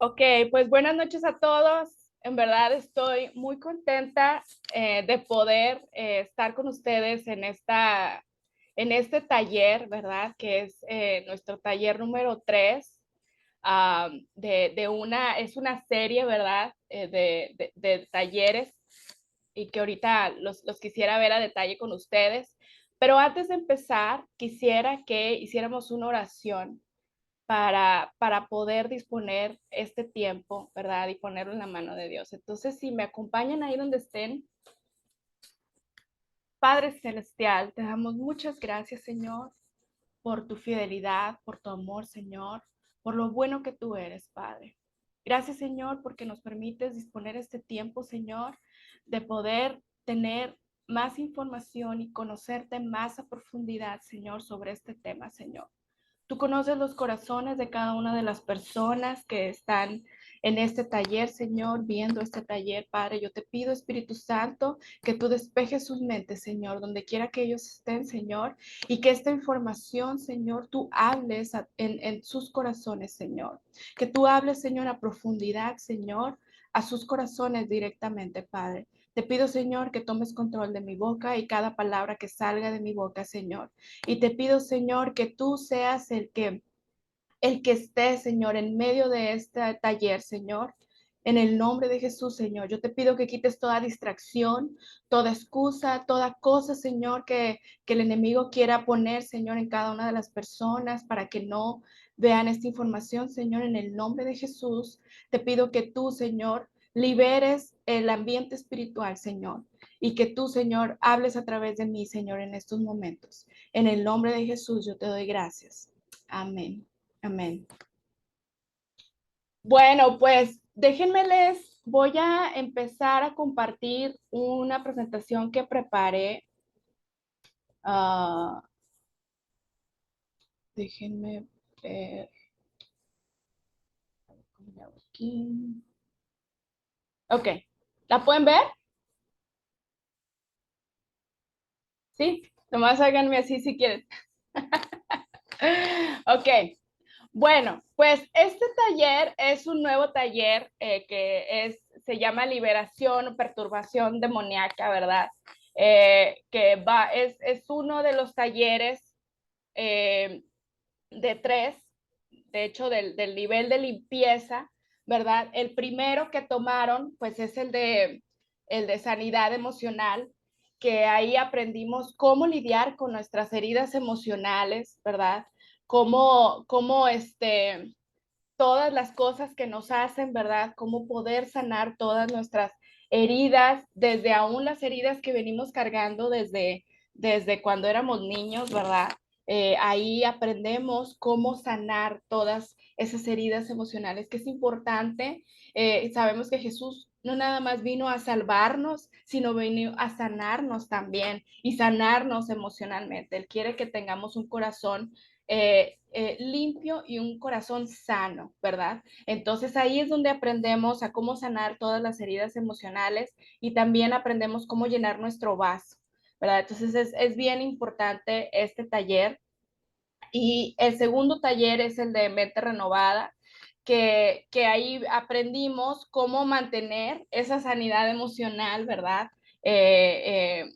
Ok, pues buenas noches a todos. En verdad estoy muy contenta de poder estar con ustedes en este taller, ¿verdad? Que es nuestro taller número 3 es una serie, ¿verdad? De talleres y que ahorita los quisiera ver a detalle con ustedes. Pero antes de empezar, quisiera que hiciéramos una oración para poder disponer este tiempo, ¿verdad? Y ponerlo en la mano de Dios. Entonces, si me acompañan ahí donde estén, Padre Celestial, te damos muchas gracias, Señor, por tu fidelidad, por tu amor, Señor, por lo bueno que tú eres, Padre. Gracias, Señor, porque nos permites disponer este tiempo, Señor, de poder tener más información y conocerte más a profundidad, Señor, sobre este tema, Señor. Tú conoces los corazones de cada una de las personas que están en este taller, Señor, viendo este taller, Padre. Yo te pido, Espíritu Santo, que tú despejes sus mentes, Señor, donde quiera que ellos estén, Señor, y que esta información, Señor, tú hables en sus corazones, Señor. Que tú hables, Señor, a profundidad, Señor, a sus corazones directamente, Padre. Te pido, Señor, que tomes control de mi boca y cada palabra que salga de mi boca, Señor. Y te pido, Señor, que tú seas el que esté, Señor, en medio de este taller, Señor. En el nombre de Jesús, Señor, yo te pido que quites toda distracción, toda excusa, toda cosa, Señor, que el enemigo quiera poner, Señor, en cada una de las personas para que no vean esta información, Señor, en el nombre de Jesús. Te pido que tú, Señor, liberes el ambiente espiritual, Señor, y que tú, Señor, hables a través de mí, Señor, en estos momentos. En el nombre de Jesús, yo te doy gracias. Amén. Amén. Bueno, pues déjenme voy a empezar a compartir una presentación que preparé. Ah, déjenme ver cómo le hago aquí. Ok, ¿la pueden ver? Sí, nomás háganme así si quieren. Ok, bueno, pues este taller es un nuevo taller se llama Liberación o Perturbación Demoníaca, ¿verdad? Es uno de los talleres eh, de 3, de hecho del nivel de limpieza, ¿verdad? El primero que tomaron, pues es el de sanidad emocional, que ahí aprendimos cómo lidiar con nuestras heridas emocionales, ¿verdad? Cómo todas las cosas que nos hacen, ¿verdad? Cómo poder sanar todas nuestras heridas, desde aún las heridas que venimos cargando desde cuando éramos niños, ¿verdad? Ahí aprendemos cómo sanar todas esas heridas emocionales, que es importante. Sabemos que Jesús no nada más vino a salvarnos, sino vino a sanarnos también y sanarnos emocionalmente. Él quiere que tengamos un corazón limpio y un corazón sano, ¿verdad? Entonces ahí es donde aprendemos a cómo sanar todas las heridas emocionales y también aprendemos cómo llenar nuestro vaso, ¿verdad? Entonces es bien importante este taller. Y el segundo taller es el de mente renovada, que ahí aprendimos cómo mantener esa sanidad emocional, ¿verdad? Eh, eh,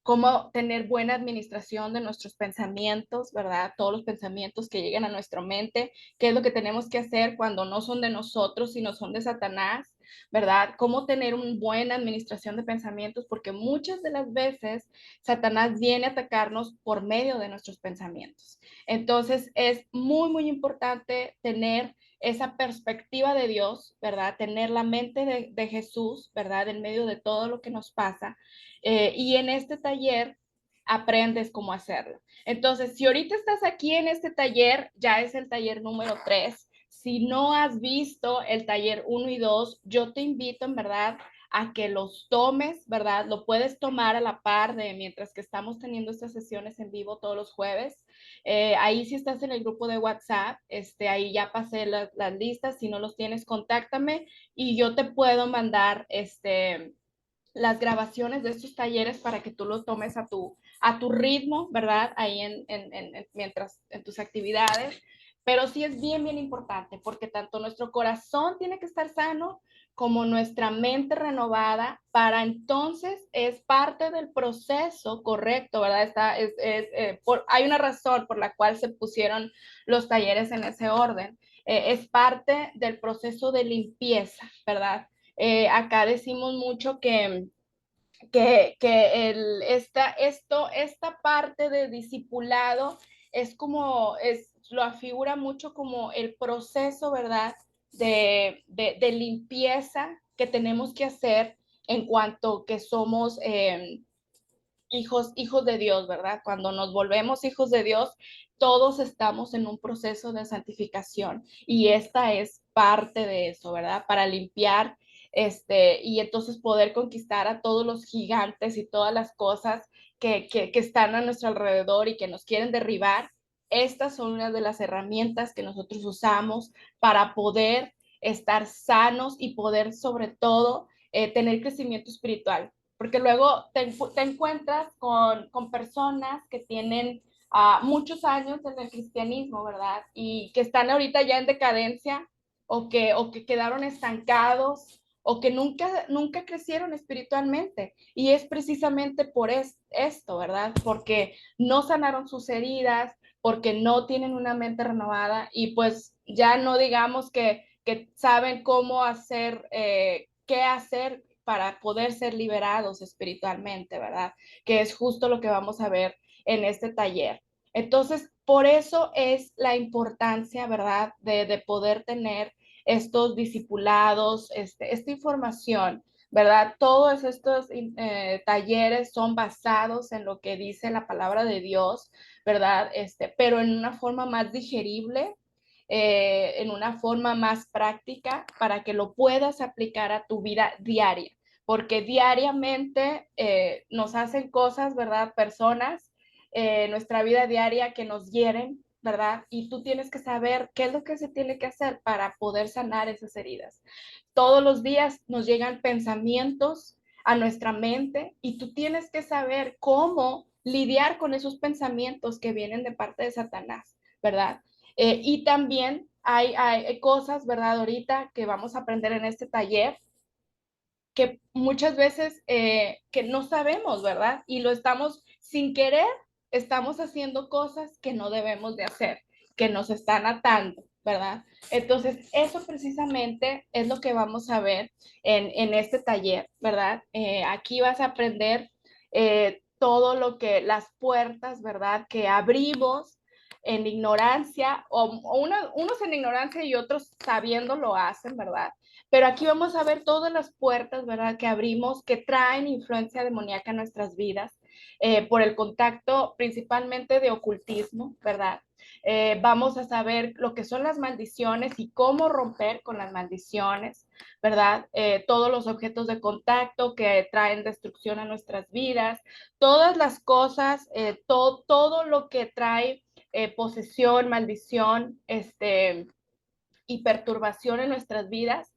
Cómo tener buena administración de nuestros pensamientos, ¿verdad? Todos los pensamientos que llegan a nuestra mente, qué es lo que tenemos que hacer cuando no son de nosotros, sino son de Satanás, ¿verdad? Cómo tener una buena administración de pensamientos, porque muchas de las veces Satanás viene a atacarnos por medio de nuestros pensamientos. Entonces es muy, muy importante tener esa perspectiva de Dios, ¿verdad? Tener la mente de Jesús, ¿verdad? En medio de todo lo que nos pasa y en este taller aprendes cómo hacerlo. Entonces, si ahorita estás aquí en este taller, ya es el taller número 3. Si no has visto el taller 1 y 2, yo te invito en verdad a que los tomes, ¿verdad? Lo puedes tomar a la par de mientras que estamos teniendo estas sesiones en vivo todos los jueves. Ahí si estás en el grupo de WhatsApp, ahí ya pasé las listas. Si no los tienes, contáctame y yo te puedo mandar las grabaciones de estos talleres para que tú lo tomes a tu ritmo, ¿verdad? Ahí mientras en tus actividades. pero sí es bien, bien importante porque tanto nuestro corazón tiene que estar sano como nuestra mente renovada, para entonces es parte del proceso correcto, ¿verdad? Hay una razón por la cual se pusieron los talleres en ese orden. Es parte del proceso de limpieza, ¿verdad? Acá decimos mucho esta parte de discipulado es como, lo afigura mucho como el proceso, ¿verdad? De limpieza que tenemos que hacer en cuanto que somos hijos de Dios, ¿verdad? Cuando nos volvemos hijos de Dios, todos estamos en un proceso de santificación y esta es parte de eso, ¿verdad? Para limpiar y entonces poder conquistar a todos los gigantes y todas las cosas que están a nuestro alrededor y que nos quieren derribar. Estas son una de las herramientas que nosotros usamos para poder estar sanos y poder sobre todo tener crecimiento espiritual, porque luego te encuentras con personas que tienen muchos años en el cristianismo, ¿verdad? Y que están ahorita ya en decadencia o que quedaron estancados o que nunca crecieron espiritualmente. Y es precisamente por esto, ¿verdad? Porque no sanaron sus heridas, porque no tienen una mente renovada y pues ya no digamos que saben cómo hacer, qué hacer para poder ser liberados espiritualmente, ¿verdad? Que es justo lo que vamos a ver en este taller. Entonces, por eso es la importancia, ¿verdad? De poder tener estos discipulados, esta información, ¿verdad? Todos estos talleres son basados en lo que dice la palabra de Dios, ¿verdad? Pero en una forma más digerible, en una forma más práctica para que lo puedas aplicar a tu vida diaria, porque diariamente nos hacen cosas, ¿verdad? Personas, nuestra vida diaria que nos hieren, ¿verdad? Y tú tienes que saber qué es lo que se tiene que hacer para poder sanar esas heridas. Todos los días nos llegan pensamientos a nuestra mente y tú tienes que saber cómo lidiar con esos pensamientos que vienen de parte de Satanás, ¿verdad? Y también hay cosas, ¿verdad? Ahorita que vamos a aprender en este taller que muchas veces que no sabemos, ¿verdad? Y lo estamos sin querer, estamos haciendo cosas que no debemos de hacer, que nos están atando, ¿verdad? Entonces, eso precisamente es lo que vamos a ver en este taller, ¿verdad? Aquí vas a aprender todo lo que las puertas, ¿verdad? Que abrimos en ignorancia, unos en ignorancia y otros sabiendo lo hacen, ¿verdad? Pero aquí vamos a ver todas las puertas, ¿verdad? Que abrimos, que traen influencia demoníaca en nuestras vidas, por el contacto principalmente de ocultismo, ¿verdad? Vamos a saber lo que son las maldiciones y cómo romper con las maldiciones, ¿verdad? Todos los objetos de contacto que traen destrucción a nuestras vidas, todas las cosas, todo lo que trae posesión, maldición, y perturbación en nuestras vidas,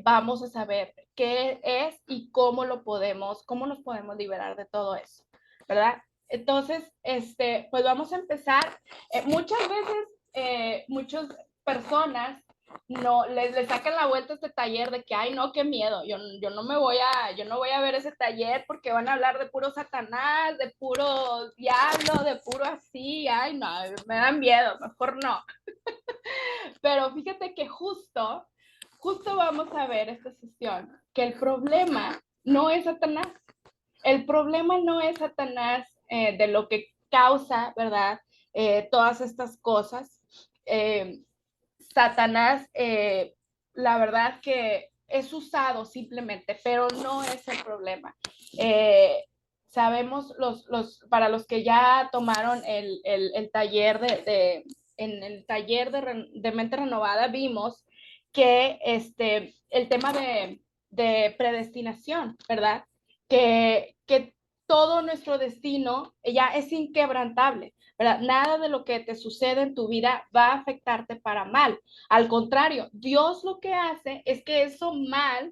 vamos a saber qué es y cómo nos podemos liberar de todo eso, ¿verdad? Entonces, pues vamos a empezar. Muchas veces, muchas personas no les sacan la vuelta a este taller de que, ay, no, qué miedo, yo no voy a ver ese taller porque van a hablar de puro Satanás, de puro diablo, de puro así, ay, no, me dan miedo, mejor no. Pero fíjate que justo vamos a ver esta sesión, que el problema no es Satanás. El problema no es Satanás de lo que causa, ¿verdad? Todas estas cosas. Eh, Satanás, la verdad que es usado simplemente, pero no es el problema. Eh, Sabemos, para los que ya tomaron el taller en el taller de mente renovada, vimos que el tema de predestinación, ¿verdad? Que todo nuestro destino ya es inquebrantable, ¿verdad? Nada de lo que te sucede en tu vida va a afectarte para mal. Al contrario, Dios lo que hace es que eso mal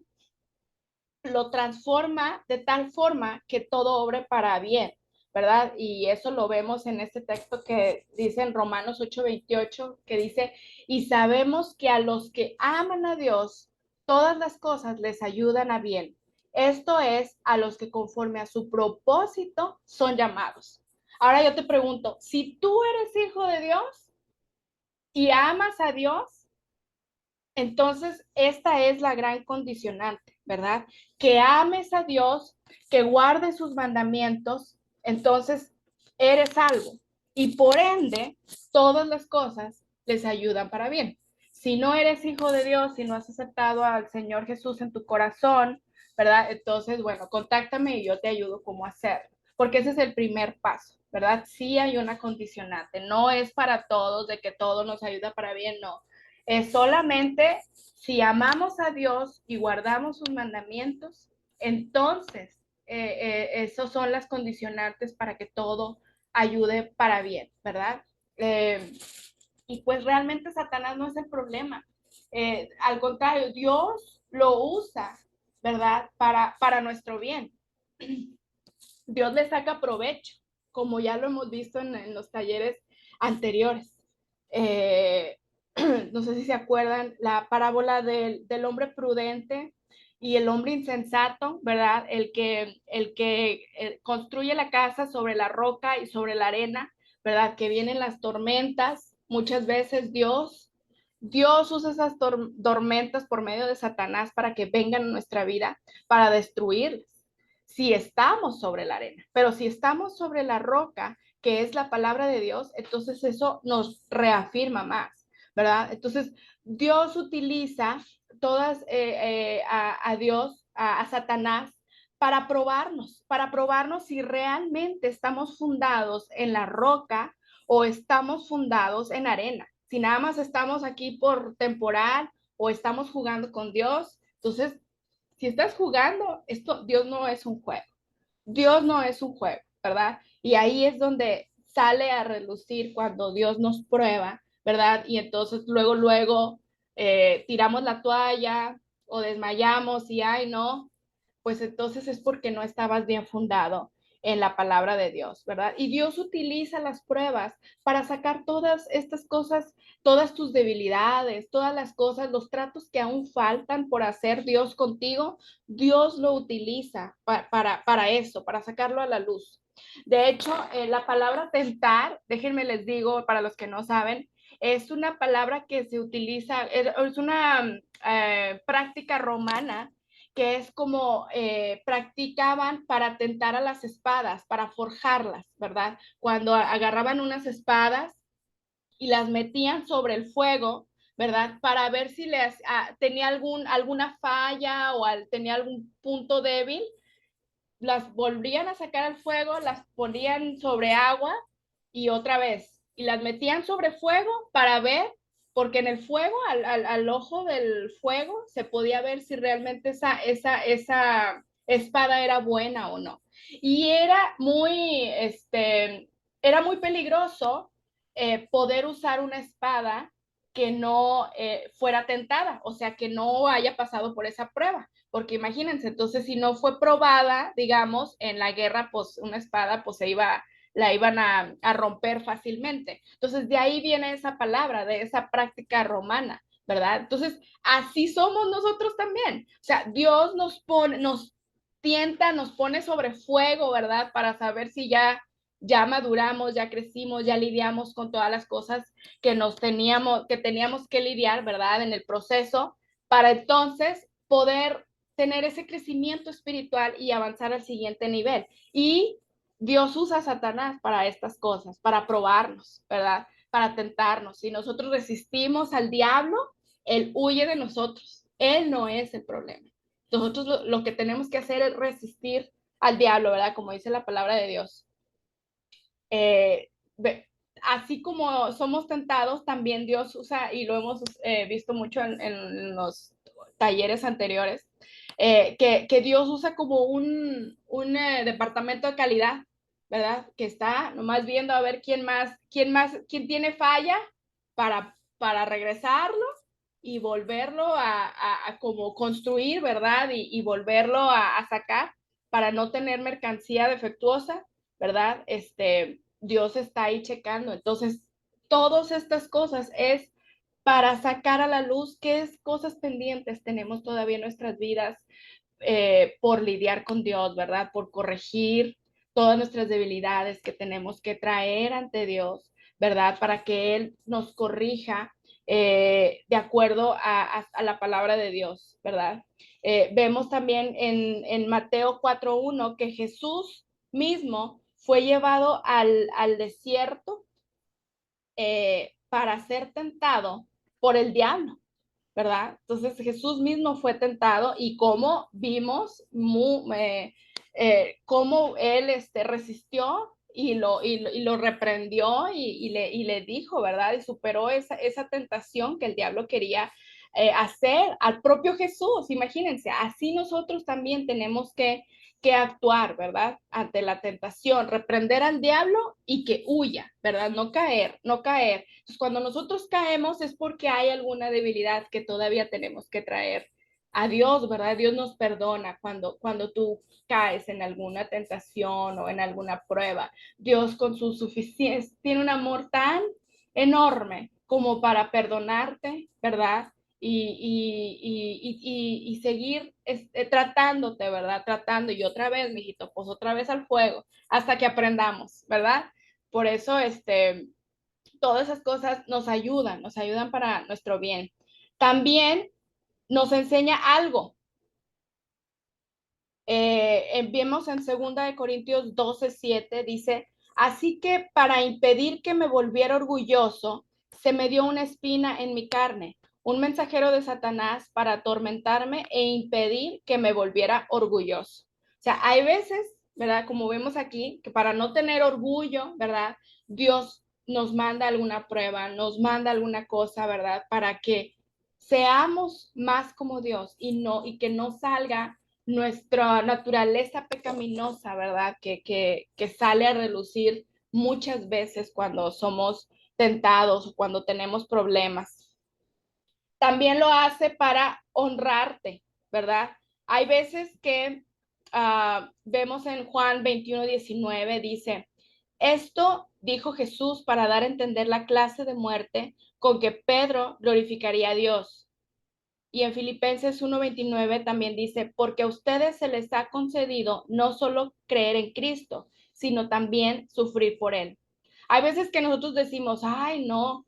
lo transforma de tal forma que todo obre para bien, ¿verdad? Y eso lo vemos en este texto que dice en Romanos 8:28, que dice, y sabemos que a los que aman a Dios, todas las cosas les ayudan a bien. Esto es, a los que conforme a su propósito son llamados. Ahora yo te pregunto, si tú eres hijo de Dios y amas a Dios, entonces esta es la gran condicionante, ¿verdad? Que ames a Dios, que guardes sus mandamientos, entonces eres salvo. Y por ende, todas las cosas les ayudan para bien. Si no eres hijo de Dios, si no has aceptado al Señor Jesús en tu corazón, ¿verdad? Entonces, bueno, contáctame y yo te ayudo cómo hacerlo, porque ese es el primer paso, ¿verdad? Sí hay una condicionante, no es para todos de que todo nos ayuda para bien, no. Es solamente si amamos a Dios y guardamos sus mandamientos, entonces esos son las condicionantes para que todo ayude para bien, ¿verdad? Y pues realmente Satanás no es el problema. Al contrario, Dios lo usa, ¿verdad? Para nuestro bien. Dios le saca provecho, como ya lo hemos visto en los talleres anteriores. Eh, no sé si se acuerdan la parábola del hombre prudente y el hombre insensato, ¿verdad? El que construye la casa sobre la roca y sobre la arena, ¿verdad? Que vienen las tormentas, muchas veces Dios usa esas tormentas por medio de Satanás para que vengan a nuestra vida, para destruirlas si estamos sobre la arena, pero si estamos sobre la roca, que es la palabra de Dios, entonces eso nos reafirma más, ¿verdad? Entonces, Dios utiliza todas a Dios, a Satanás, para probarnos si realmente estamos fundados en la roca o estamos fundados en arena. Si nada más estamos aquí por temporal o estamos jugando con Dios, entonces si estás jugando, Dios no es un juego. Dios no es un juego, ¿verdad? Y ahí es donde sale a relucir cuando Dios nos prueba, ¿verdad? Y entonces luego tiramos la toalla o desmayamos y, ay, no, pues entonces es porque no estabas bien fundado en la palabra de Dios, ¿verdad? Y Dios utiliza las pruebas para sacar todas estas cosas, todas tus debilidades, todas las cosas, los tratos que aún faltan por hacer Dios contigo, Dios lo utiliza para eso, para sacarlo a la luz. De hecho, la palabra tentar, déjenme les digo, para los que no saben, es una palabra que se utiliza, es una práctica romana que es como practicaban para tentar a las espadas, para forjarlas, ¿verdad? Cuando agarraban unas espadas y las metían sobre el fuego, ¿verdad? Para ver si tenía alguna falla o tenía algún punto débil, las volvían a sacar al fuego, las ponían sobre agua y otra vez, y las metían sobre fuego para ver, porque en el fuego, al ojo del fuego, se podía ver si realmente esa espada era buena o no. Y era muy peligroso poder usar una espada que no fuera tentada, o sea, que no haya pasado por esa prueba. Porque imagínense, entonces si no fue probada, digamos, en la guerra, pues una espada, pues la iban a romper fácilmente. Entonces de ahí viene esa palabra, de esa práctica romana, ¿verdad? Entonces así somos nosotros también. O sea, Dios nos tienta, nos pone sobre fuego, ¿verdad? Para saber si ya maduramos, ya crecimos, ya lidiamos con todas las cosas que teníamos que lidiar, ¿verdad? En el proceso, para entonces poder tener ese crecimiento espiritual y avanzar al siguiente nivel. Y Dios usa a Satanás para estas cosas, para probarnos, ¿verdad? Para tentarnos. Si nosotros resistimos al diablo, él huye de nosotros. Él no es el problema. Nosotros lo que tenemos que hacer es resistir al diablo, ¿verdad? Como dice la palabra de Dios. Eh, Así como somos tentados, también Dios usa, y lo hemos visto mucho en los talleres anteriores, que Dios usa como un departamento de calidad, ¿verdad? Que está nomás viendo a ver quién tiene falla para regresarlo y volverlo a como construir, ¿verdad? Y volverlo a sacar para no tener mercancía defectuosa, ¿verdad? Dios está ahí checando. Entonces, todas estas cosas es para sacar a la luz qué cosas pendientes tenemos todavía en nuestras vidas, por lidiar con Dios, ¿verdad? Por corregir todas nuestras debilidades que tenemos que traer ante Dios, ¿verdad? Para que Él nos corrija, de acuerdo a la palabra de Dios, ¿verdad? Vemos también en Mateo 4:1 que Jesús mismo fue llevado al desierto, para ser tentado por el diablo, ¿verdad? Entonces Jesús mismo fue tentado y como vimos cómo él resistió y lo reprendió y le dijo, ¿verdad? Y superó esa tentación que el diablo quería, hacer al propio Jesús. Imagínense, así nosotros también tenemos que actuar, ¿verdad? Ante la tentación, reprender al diablo y que huya, ¿verdad? No caer, no caer. Entonces, cuando nosotros caemos es porque hay alguna debilidad que todavía tenemos que traer a Dios, ¿verdad? Dios nos perdona cuando tú caes en alguna tentación o en alguna prueba. Dios con su suficiencia tiene un amor tan enorme como para perdonarte, ¿verdad? Y seguir tratándote, ¿verdad? Tratando y otra vez, mijito, pues otra vez al fuego, hasta que aprendamos, ¿verdad? Por eso, todas esas cosas nos ayudan para nuestro bien. También nos enseña algo. Vemos en 2 Corintios 12:7, dice, así que para impedir que me volviera orgulloso, se me dio una espina en mi carne, un mensajero de Satanás para atormentarme e impedir que me volviera orgulloso. O sea, hay veces, ¿verdad? Como vemos aquí, que para no tener orgullo, ¿verdad? Dios nos manda alguna prueba, nos manda alguna cosa, ¿verdad? Para que seamos más como Dios y que no salga nuestra naturaleza pecaminosa, ¿verdad? Que sale a relucir muchas veces cuando somos tentados o cuando tenemos problemas. También lo hace para honrarte, ¿verdad? Hay veces que vemos en Juan 21:19, dice, esto dijo Jesús para dar a entender la clase de muerte con que Pedro glorificaría a Dios. Y en Filipenses 1:29 también dice, porque a ustedes se les ha concedido no solo creer en Cristo, sino también sufrir por Él. Hay veces que nosotros decimos, ay, no,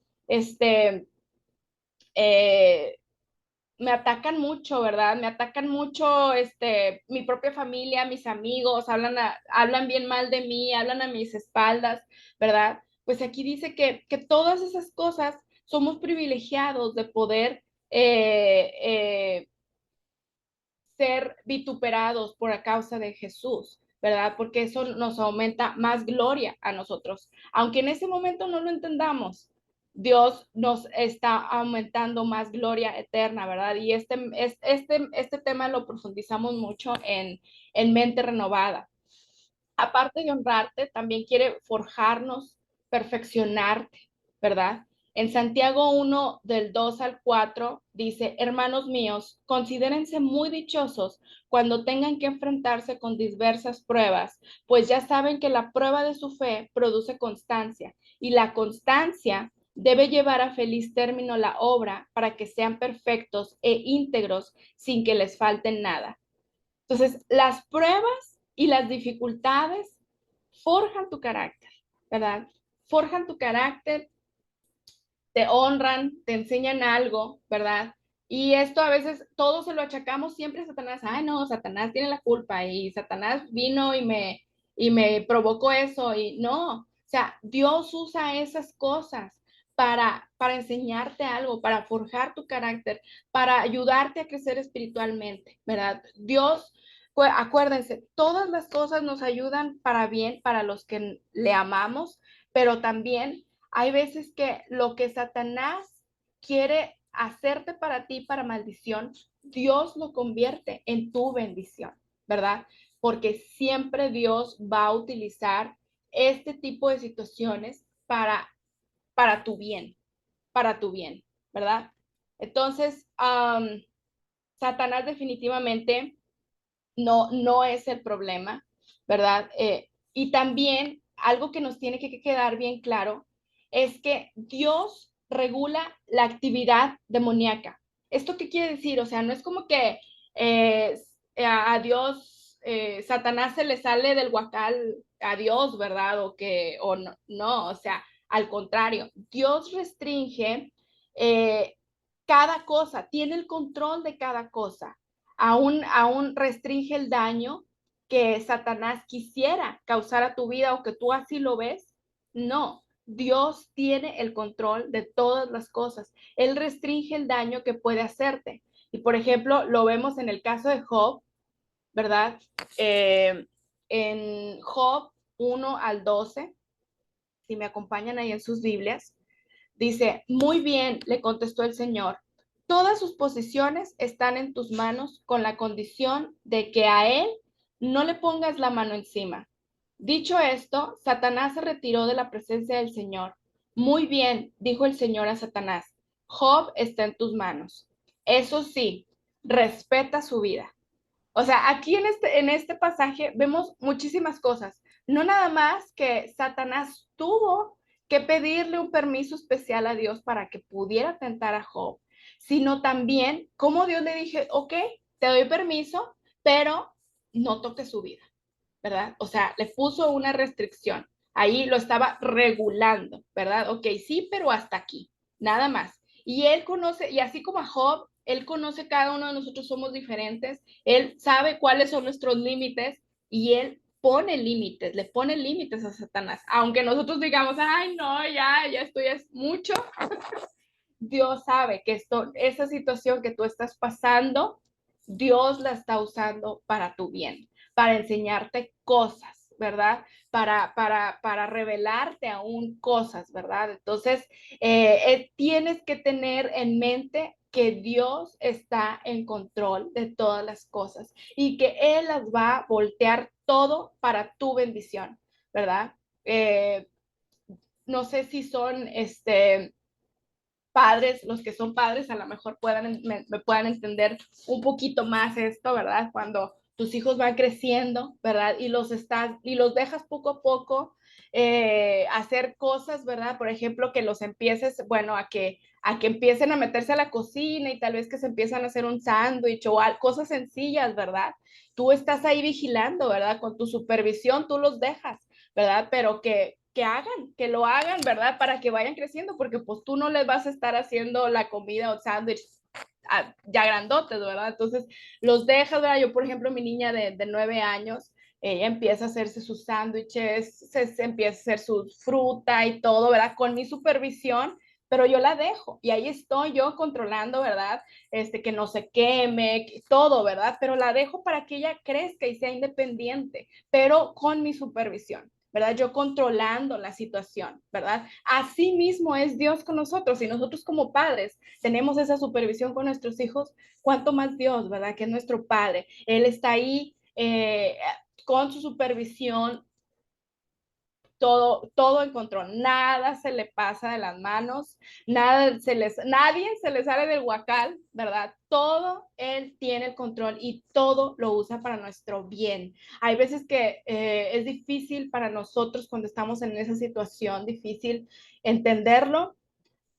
eh, me atacan mucho, ¿verdad? Me atacan mucho, mi propia familia, mis amigos, hablan bien mal de mí, hablan a mis espaldas, ¿verdad? Pues aquí dice que todas esas cosas somos privilegiados de poder, ser vituperados por a causa de Jesús, ¿verdad? Porque eso nos aumenta más gloria a nosotros. Aunque en ese momento no lo entendamos, Dios nos está aumentando más gloria eterna, ¿verdad? Y este tema lo profundizamos mucho en Mente Renovada. Aparte de honrarte, también quiere forjarnos, perfeccionarte, ¿verdad? En Santiago 1, del 2 al 4, dice, hermanos míos, considérense muy dichosos cuando tengan que enfrentarse con diversas pruebas, pues ya saben que la prueba de su fe produce constancia y la constancia debe llevar a feliz término la obra para que sean perfectos e íntegros sin que les falte nada. Entonces, las pruebas y las dificultades forjan tu carácter, ¿verdad? Forjan tu carácter, te honran, te enseñan algo, ¿verdad? Y esto a veces todos se lo achacamos siempre a Satanás. Ay, no, Satanás tiene la culpa y Satanás vino y me provocó eso y no, o sea, Dios usa esas cosas para enseñarte algo, para forjar tu carácter, para ayudarte a crecer espiritualmente, ¿verdad? Dios, pues, acuérdense, todas las cosas nos ayudan para bien, para los que le amamos, pero también hay veces que lo que Satanás quiere hacerte para ti, para maldición, Dios lo convierte en tu bendición, ¿verdad? Porque siempre Dios va a utilizar este tipo de situaciones para tu bien, para tu bien, ¿verdad? Entonces, Satanás definitivamente no es el problema, ¿verdad? Y también algo que nos tiene que quedar bien claro es que Dios regula la actividad demoníaca. ¿Esto qué quiere decir? O sea, no es como que eh, a Dios, Satanás se le sale del huacal a Dios, ¿verdad? O no, no, o sea, al contrario, Dios restringe cada cosa, tiene el control de cada cosa, aún restringe el daño que Satanás quisiera causar a tu vida o que tú así lo ves. No, Dios tiene el control de todas las cosas. Él restringe el daño que puede hacerte. Y por ejemplo, lo vemos en el caso de Job, ¿verdad? En Job 1 al 12, si me acompañan ahí en sus Biblias, dice, muy bien, le contestó el Señor, todas sus posiciones están en tus manos con la condición de que a él no le pongas la mano encima. Dicho esto, Satanás se retiró de la presencia del Señor. Muy bien, dijo el Señor a Satanás, Job está en tus manos. Eso sí, respeta su vida. O sea, aquí en este pasaje vemos muchísimas cosas. No nada más que Satanás tuvo que pedirle un permiso especial a Dios para que pudiera tentar a Job, sino también cómo Dios le dije, ok, te doy permiso, pero no toques su vida, ¿verdad? O sea, le puso una restricción. Ahí lo estaba regulando, ¿verdad? Ok, sí, pero hasta aquí, nada más. Y él conoce, y así como a Job, él conoce cada uno de nosotros somos diferentes, él sabe cuáles son nuestros límites y él pone límites, le pone límites a Satanás. Aunque nosotros digamos, ay, no, ya esto ya es mucho, Dios sabe que esa situación que tú estás pasando, Dios la está usando para tu bien, para enseñarte cosas, ¿verdad? Para revelarte aún cosas, ¿verdad? Entonces, tienes que tener en mente que Dios está en control de todas las cosas y que Él las va a voltear todo para tu bendición, ¿verdad? Eh, no sé si son, padres, los que son padres a lo mejor me puedan entender un poquito más esto, ¿verdad? Cuando tus hijos van creciendo, ¿verdad? Y los dejas poco a poco hacer cosas, ¿verdad? Por ejemplo, que los empieces, bueno, a que empiecen a meterse a la cocina y tal vez que se empiezan a hacer un sándwich o cosas sencillas, ¿verdad? Tú estás ahí vigilando, ¿verdad? Con tu supervisión, tú los dejas, ¿verdad? Pero que lo hagan, ¿verdad? Para que vayan creciendo, porque pues tú no les vas a estar haciendo la comida o sándwich ya grandotes, ¿verdad? Entonces los dejas, ¿verdad? Yo, por ejemplo, mi niña de 9 años, ella empieza a hacerse sus sándwiches, se empieza a hacer su fruta y todo, ¿verdad? Con mi supervisión, pero yo la dejo y ahí estoy yo controlando, ¿verdad? Que no se queme, todo, ¿verdad? Pero la dejo para que ella crezca y sea independiente, pero con mi supervisión. ¿Verdad? Yo controlando la situación, ¿verdad? Así mismo es Dios con nosotros y nosotros como padres tenemos esa supervisión con nuestros hijos, cuánto más Dios, ¿verdad? Que es nuestro Padre. Él está ahí con su supervisión, todo en control, nada se le pasa de las manos, nadie se le sale del huacal, ¿verdad? Todo él tiene el control y todo lo usa para nuestro bien. Hay veces que es difícil para nosotros cuando estamos en esa situación, difícil entenderlo,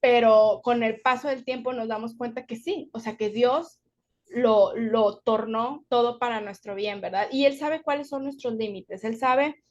pero con el paso del tiempo nos damos cuenta que sí, o sea, que Dios lo tornó todo para nuestro bien, ¿verdad? Y Él sabe cuáles son nuestros límites, Él sabe,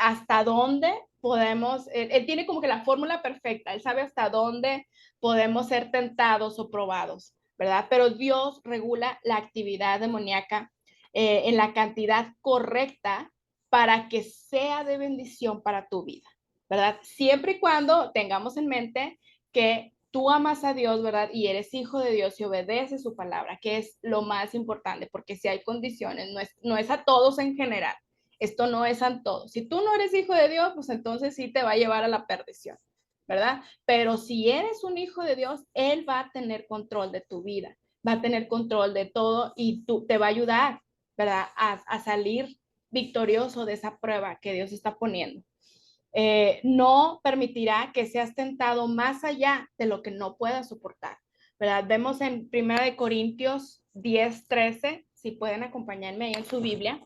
hasta dónde podemos, él tiene como que la fórmula perfecta, él sabe hasta dónde podemos ser tentados o probados, ¿verdad? Pero Dios regula la actividad demoníaca en la cantidad correcta para que sea de bendición para tu vida, ¿verdad? Siempre y cuando tengamos en mente que tú amas a Dios, ¿verdad? Y eres hijo de Dios y obedeces su palabra, que es lo más importante, porque si hay condiciones, no es a todos en general, esto no es a todos. Si tú no eres hijo de Dios, pues entonces sí te va a llevar a la perdición, ¿verdad? Pero si eres un hijo de Dios, Él va a tener control de tu vida, va a tener control de todo y tú te va a ayudar, ¿verdad? A salir victorioso de esa prueba que Dios está poniendo. No permitirá que seas tentado más allá de lo que no puedas soportar, ¿verdad? Vemos en 1 Corintios 10:13, si pueden acompañarme ahí en su Biblia,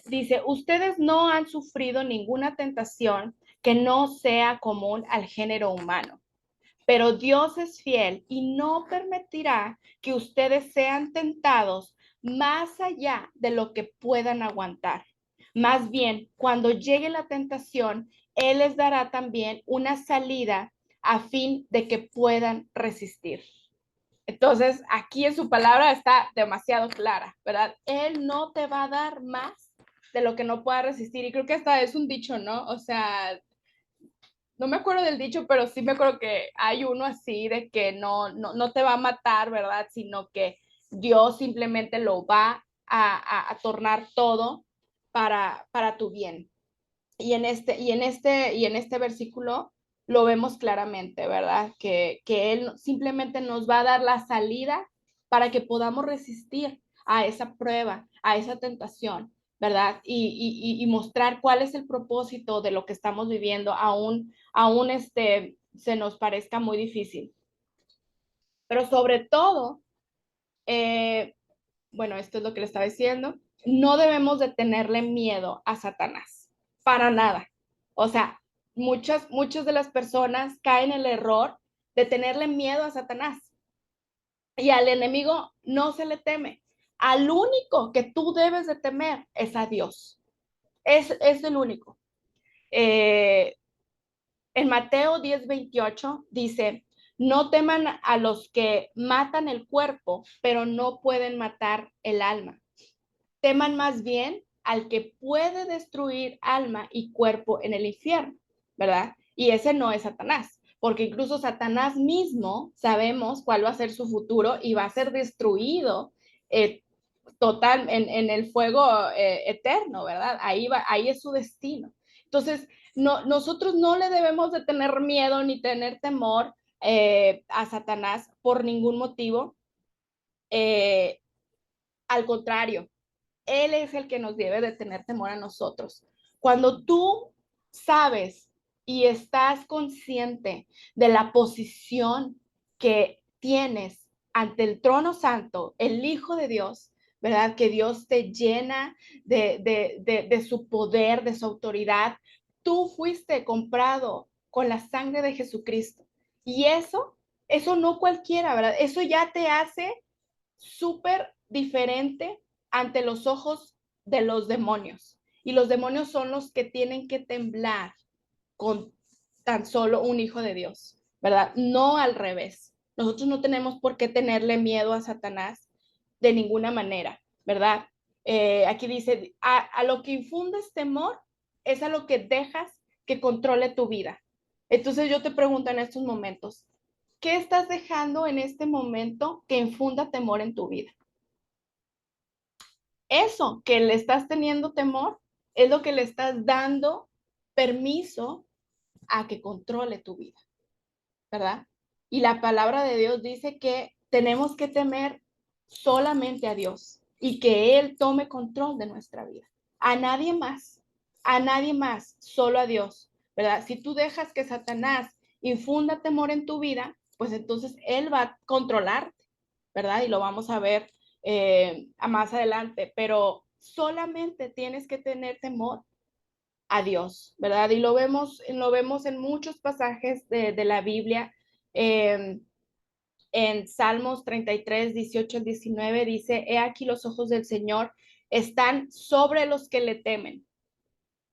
dice, ustedes no han sufrido ninguna tentación que no sea común al género humano. Pero Dios es fiel y no permitirá que ustedes sean tentados más allá de lo que puedan aguantar. Más bien, cuando llegue la tentación, Él les dará también una salida a fin de que puedan resistir. Entonces, aquí en su palabra está demasiado clara, ¿verdad? Él no te va a dar más de lo que no pueda resistir. Y creo que hasta es un dicho, ¿no? O sea, no me acuerdo del dicho, pero sí me acuerdo que hay uno así de que no te va a matar, ¿verdad? Sino que Dios simplemente lo va a tornar todo para tu bien. Y en este versículo lo vemos claramente, ¿verdad? Que Él simplemente nos va a dar la salida para que podamos resistir a esa prueba, a esa tentación, ¿verdad? Y mostrar cuál es el propósito de lo que estamos viviendo, aún se nos parezca muy difícil. Pero sobre todo, eh, bueno, esto es lo que le estaba diciendo, no debemos de tenerle miedo a Satanás, para nada. O sea, muchas de las personas caen en el error de tenerle miedo a Satanás y al enemigo no se le teme. Al único que tú debes de temer es a Dios. Es el único. Eh, en Mateo 10:28 dice, no teman a los que matan el cuerpo, pero no pueden matar el alma. Teman más bien al que puede destruir alma y cuerpo en el infierno, ¿verdad? Y ese no es Satanás, porque incluso Satanás mismo sabemos cuál va a ser su futuro y va a ser destruido total en el fuego eterno, ¿verdad? Ahí es su destino. Entonces, nosotros no le debemos de tener miedo ni tener temor a Satanás por ningún motivo. Al contrario, él es el que nos debe de tener temor a nosotros. Cuando tú sabes y estás consciente de la posición que tienes ante el trono santo, el Hijo de Dios, ¿verdad? Que Dios te llena de su poder, de su autoridad. Tú fuiste comprado con la sangre de Jesucristo. Y eso no cualquiera, ¿verdad? Eso ya te hace súper diferente ante los ojos de los demonios. Y los demonios son los que tienen que temblar con tan solo un hijo de Dios, ¿verdad? No al revés. Nosotros no tenemos por qué tenerle miedo a Satanás de ninguna manera, ¿verdad? Aquí dice, a lo que infundes temor es a lo que dejas que controle tu vida. Entonces yo te pregunto en estos momentos, ¿qué estás dejando en este momento que infunda temor en tu vida? Eso que le estás teniendo temor es lo que le estás dando permiso a que controle tu vida, ¿verdad? Y la palabra de Dios dice que tenemos que temer solamente a Dios y que Él tome control de nuestra vida. A nadie más, solo a Dios, ¿verdad? Si tú dejas que Satanás infunda temor en tu vida, pues entonces Él va a controlarte, ¿verdad? Y lo vamos a ver a más adelante, pero solamente tienes que tener temor a Dios, ¿verdad? Y lo vemos en muchos pasajes de la Biblia. Eh, en Salmos 33, 18 al 19 dice, he aquí los ojos del Señor están sobre los que le temen,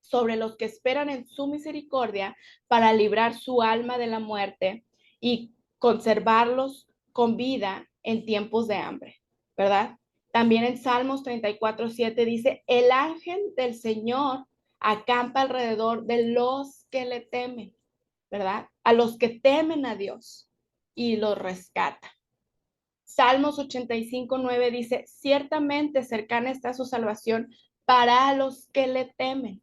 sobre los que esperan en su misericordia para librar su alma de la muerte y conservarlos con vida en tiempos de hambre, ¿verdad? También en Salmos 34:7 dice, el ángel del Señor acampa alrededor de los que le temen, ¿verdad? A los que temen a Dios y los rescata. Salmos 85:9 dice, ciertamente cercana está su salvación para los que le temen,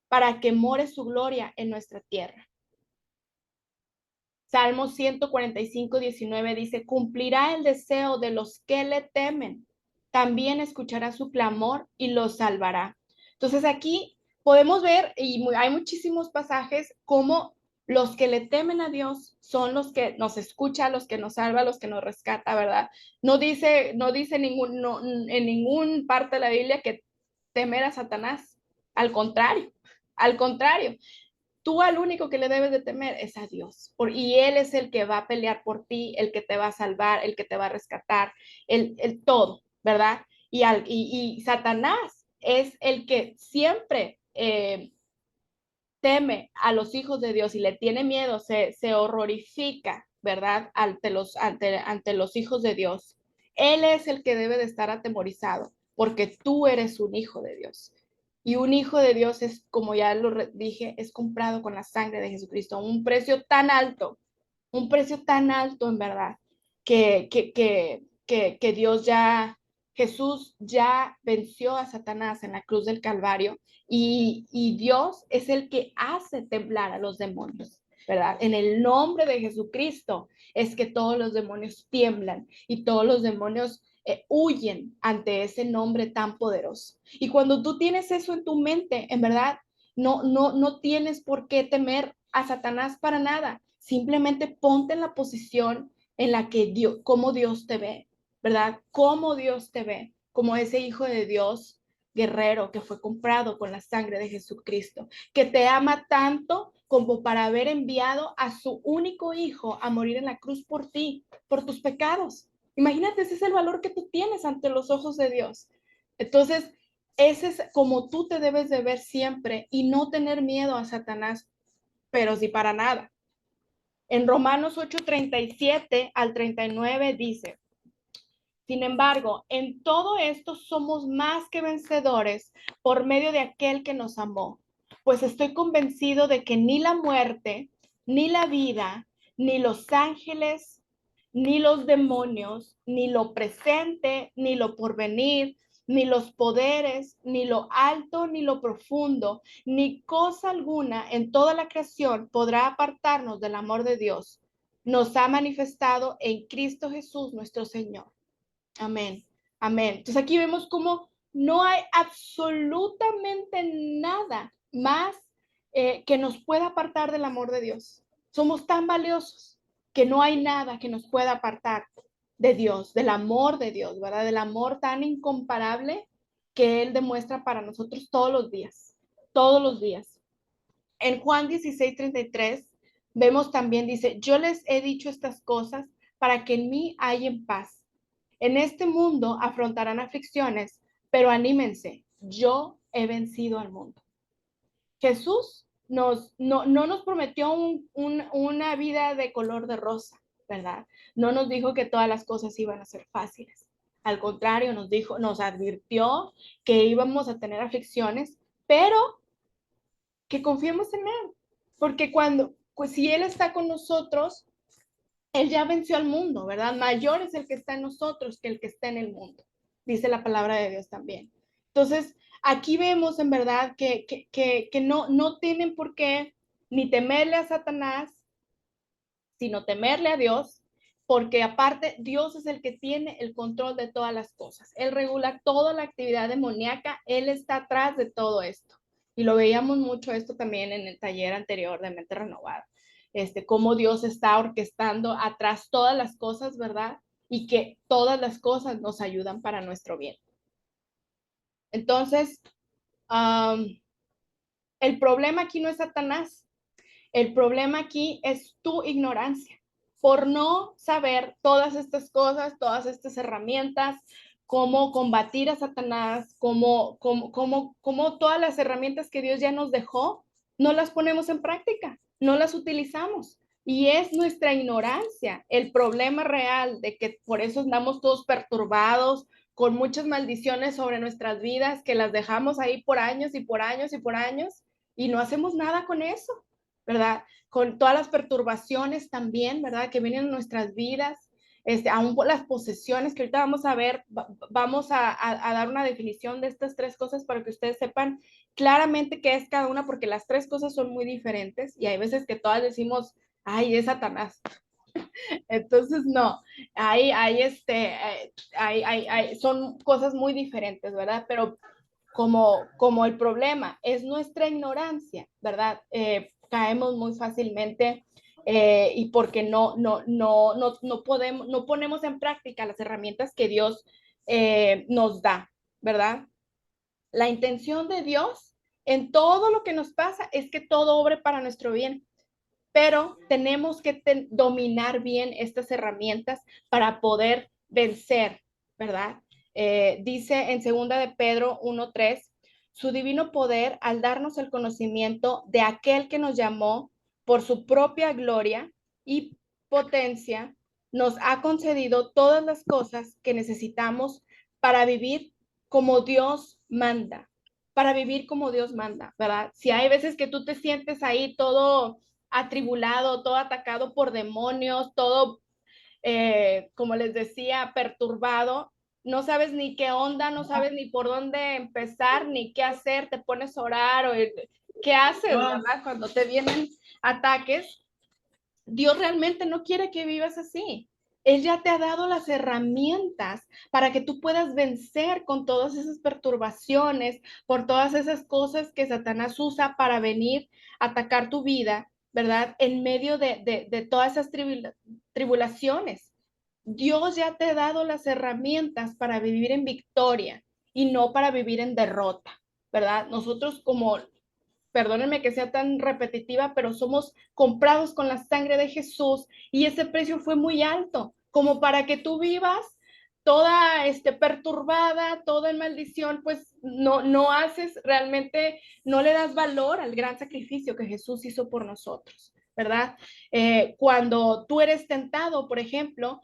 para que more su gloria en nuestra tierra. Salmo 145:19 dice, cumplirá el deseo de los que le temen, también escuchará su clamor y los salvará. Entonces aquí podemos ver, y hay muchísimos pasajes, como los que le temen a Dios son los que nos escucha, los que nos salva, los que nos rescata, ¿verdad? No dice en ningún parte de la Biblia que temer a Satanás. Al contrario, tú al único que le debes de temer es a Dios. Y Él es el que va a pelear por ti, el que te va a salvar, el que te va a rescatar, el todo, ¿verdad? Y Satanás es el que siempre teme a los hijos de Dios y le tiene miedo, se horrorifica, ¿verdad? Ante los hijos de Dios. Él es el que debe de estar atemorizado, porque tú eres un hijo de Dios. Y un hijo de Dios es, como ya lo dije, es comprado con la sangre de Jesucristo, un precio tan alto en verdad, que Dios ya, Jesús ya venció a Satanás en la cruz del Calvario y Dios es el que hace temblar a los demonios, ¿verdad? En el nombre de Jesucristo es que todos los demonios tiemblan y todos los demonios huyen ante ese nombre tan poderoso. Y cuando tú tienes eso en tu mente, en verdad, no tienes por qué temer a Satanás para nada. Simplemente ponte en la posición en la que Dios, como Dios te ve, ¿verdad? Como Dios te ve, como ese hijo de Dios guerrero que fue comprado con la sangre de Jesucristo, que te ama tanto como para haber enviado a su único hijo a morir en la cruz por ti, por tus pecados. Imagínate, ese es el valor que tú tienes ante los ojos de Dios. Entonces, ese es como tú te debes de ver siempre y no tener miedo a Satanás, pero sí para nada. En Romanos 8:37 al 39 dice, sin embargo, en todo esto somos más que vencedores por medio de aquel que nos amó, pues estoy convencido de que ni la muerte, ni la vida, ni los ángeles, ni los demonios, ni lo presente, ni lo porvenir, ni los poderes, ni lo alto, ni lo profundo, ni cosa alguna en toda la creación podrá apartarnos del amor de Dios. Nos ha manifestado en Cristo Jesús nuestro Señor. Amén, amén. Entonces aquí vemos cómo no hay absolutamente nada más que nos pueda apartar del amor de Dios. Somos tan valiosos que no hay nada que nos pueda apartar de Dios, del amor de Dios, ¿verdad? Del amor tan incomparable que Él demuestra para nosotros todos los días, todos los días. En Juan 16:33 vemos también, dice, yo les he dicho estas cosas para que en mí hayan paz. En este mundo afrontarán aflicciones, pero anímense, yo he vencido al mundo. Jesús no nos prometió una vida de color de rosa, ¿verdad? No nos dijo que todas las cosas iban a ser fáciles. Al contrario, nos advirtió que íbamos a tener aflicciones, pero que confiemos en Él, porque pues si Él está con nosotros, Él ya venció al mundo, ¿verdad? Mayor es el que está en nosotros que el que está en el mundo, dice la palabra de Dios también. Entonces, aquí vemos en verdad que no tienen por qué ni temerle a Satanás, sino temerle a Dios, porque aparte Dios es el que tiene el control de todas las cosas. Él regula toda la actividad demoníaca, Él está atrás de todo esto. Y lo veíamos mucho esto también en el taller anterior de Mente Renovada. Cómo Dios está orquestando atrás todas las cosas, ¿verdad? Y que todas las cosas nos ayudan para nuestro bien. Entonces, el problema aquí no es Satanás, el problema aquí es tu ignorancia por no saber todas estas cosas, todas estas herramientas, cómo combatir a Satanás, cómo todas las herramientas que Dios ya nos dejó, no las ponemos en práctica, no las utilizamos. Y es nuestra ignorancia el problema real de que por eso andamos todos perturbados, con muchas maldiciones sobre nuestras vidas, que las dejamos ahí por años y por años y por años y no hacemos nada con eso, ¿verdad? Con todas las perturbaciones también, ¿verdad? Que vienen en nuestras vidas, aún por las posesiones que ahorita vamos a ver, vamos a dar una definición de estas tres cosas para que ustedes sepan claramente qué es cada una, porque las tres cosas son muy diferentes y hay veces que todas decimos, ay, es Satanás. Entonces, no, son cosas muy diferentes, ¿verdad? Pero como el problema es nuestra ignorancia, ¿verdad? Caemos muy fácilmente y porque no ponemos en práctica las herramientas que Dios nos da, ¿verdad? La intención de Dios en todo lo que nos pasa es que todo obre para nuestro bien, pero tenemos que dominar bien estas herramientas para poder vencer, ¿verdad? Dice en segunda de Pedro 1:3, su divino poder al darnos el conocimiento de aquel que nos llamó por su propia gloria y potencia, nos ha concedido todas las cosas que necesitamos para vivir como Dios manda, para vivir como Dios manda, ¿verdad? Si hay veces que tú te sientes ahí todo atribulado, todo atacado por demonios, todo, como les decía, perturbado, no sabes ni qué onda, no sabes ni por dónde empezar, ni qué hacer, te pones a orar o qué haces, ¿verdad? Cuando te vienen ataques, Dios realmente no quiere que vivas así. Él ya te ha dado las herramientas para que tú puedas vencer con todas esas perturbaciones, por todas esas cosas que Satanás usa para venir a atacar tu vida, ¿verdad? En medio de todas esas tribulaciones. Dios ya te ha dado las herramientas para vivir en victoria y no para vivir en derrota, ¿verdad? Nosotros como perdónenme que sea tan repetitiva, pero somos comprados con la sangre de Jesús y ese precio fue muy alto, como para que tú vivas toda perturbada, toda en maldición, pues no haces realmente, no le das valor al gran sacrificio que Jesús hizo por nosotros, ¿verdad? Cuando tú eres tentado, por ejemplo,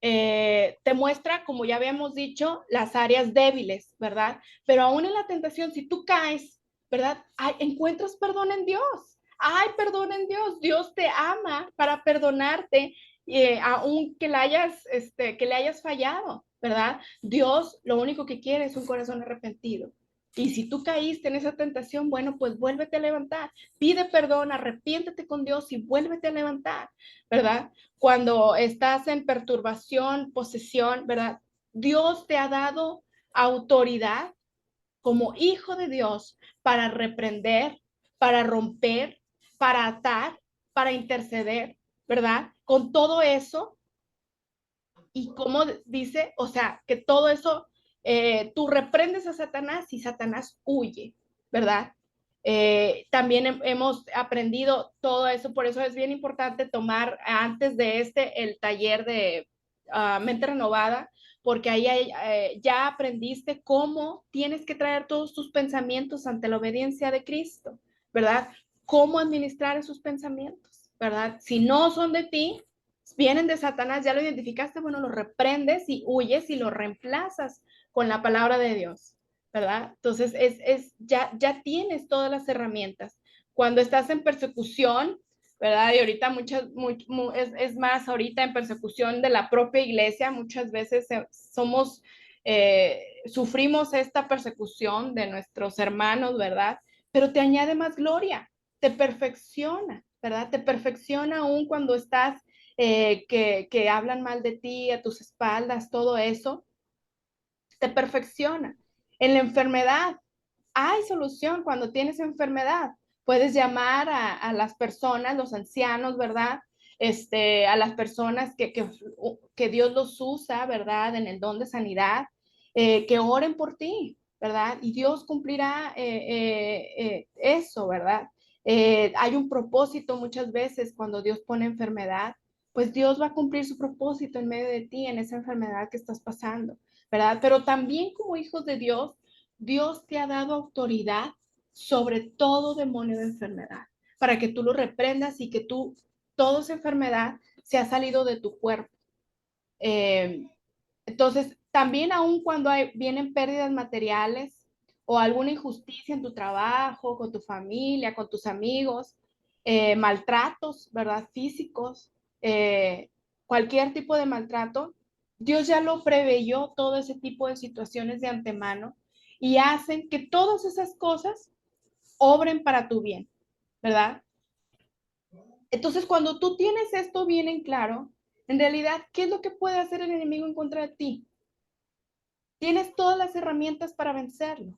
eh, te muestra, como ya habíamos dicho, las áreas débiles, ¿verdad? Pero aún en la tentación, si tú caes, ¿verdad? Ay, encuentras perdón en Dios. Hay perdón en Dios. Dios te ama para perdonarte, aun que le hayas fallado, ¿verdad? Dios lo único que quiere es un corazón arrepentido. Y si tú caíste en esa tentación, bueno, pues vuélvete a levantar. Pide perdón, arrepiéntete con Dios y vuélvete a levantar, ¿verdad? Cuando estás en perturbación, posesión, ¿verdad? Dios te ha dado autoridad como hijo de Dios para reprender, para romper, para atar, para interceder, ¿verdad? Con todo eso, y como dice, o sea, que todo eso, tú reprendes a Satanás y Satanás huye, ¿verdad? También hemos aprendido todo eso, por eso es bien importante tomar antes de el taller de mente renovada, porque ahí ya aprendiste cómo tienes que traer todos tus pensamientos ante la obediencia de Cristo, ¿verdad? Cómo administrar esos pensamientos, ¿verdad? Si no son de ti, vienen de Satanás, ya lo identificaste, bueno, lo reprendes y huyes y lo reemplazas con la palabra de Dios, ¿verdad? Entonces, ya tienes todas las herramientas. Cuando estás en persecución, ¿verdad? Y ahorita es más ahorita en persecución de la propia iglesia, muchas veces sufrimos esta persecución de nuestros hermanos, ¿verdad? Pero te añade más gloria, te perfecciona, ¿verdad? Te perfecciona aún cuando estás que hablan mal de ti, a tus espaldas, todo eso, te perfecciona. En la enfermedad, hay solución cuando tienes enfermedad. Puedes llamar a las personas, los ancianos, ¿verdad? A las personas que Dios los usa, ¿verdad? En el don de sanidad, que oren por ti, ¿verdad? Y Dios cumplirá eso, ¿verdad? Hay un propósito muchas veces cuando Dios pone enfermedad, pues Dios va a cumplir su propósito en medio de ti, en esa enfermedad que estás pasando, ¿verdad? Pero también como hijos de Dios, Dios te ha dado autoridad sobre todo demonio de enfermedad, para que tú lo reprendas y que toda esa enfermedad se ha salido de tu cuerpo. Eh, entonces, también aún cuando vienen pérdidas materiales o alguna injusticia en tu trabajo, con tu familia, con tus amigos, maltratos, ¿verdad? Físicos, cualquier tipo de maltrato, Dios ya lo preveyó todo ese tipo de situaciones de antemano y hacen que todas esas cosas obren para tu bien, ¿verdad? Entonces, cuando tú tienes esto bien en claro, en realidad, ¿qué es lo que puede hacer el enemigo en contra de ti? Tienes todas las herramientas para vencerlo.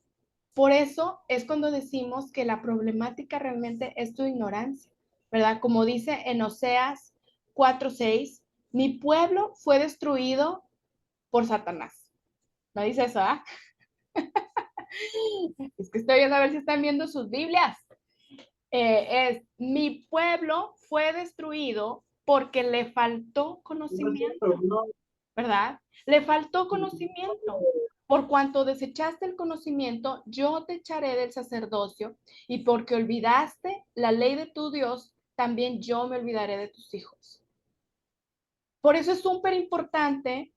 Por eso es cuando decimos que la problemática realmente es tu ignorancia, ¿verdad? Como dice en Oseas 4:6, mi pueblo fue destruido por Satanás. No dice eso, ¿ah? Es que estoy viendo a ver si están viendo sus Biblias. Mi pueblo fue destruido porque le faltó conocimiento, ¿verdad? Le faltó conocimiento. Por cuanto desechaste el conocimiento, yo te echaré del sacerdocio, y porque olvidaste la ley de tu Dios, también yo me olvidaré de tus hijos. Por eso es súper importante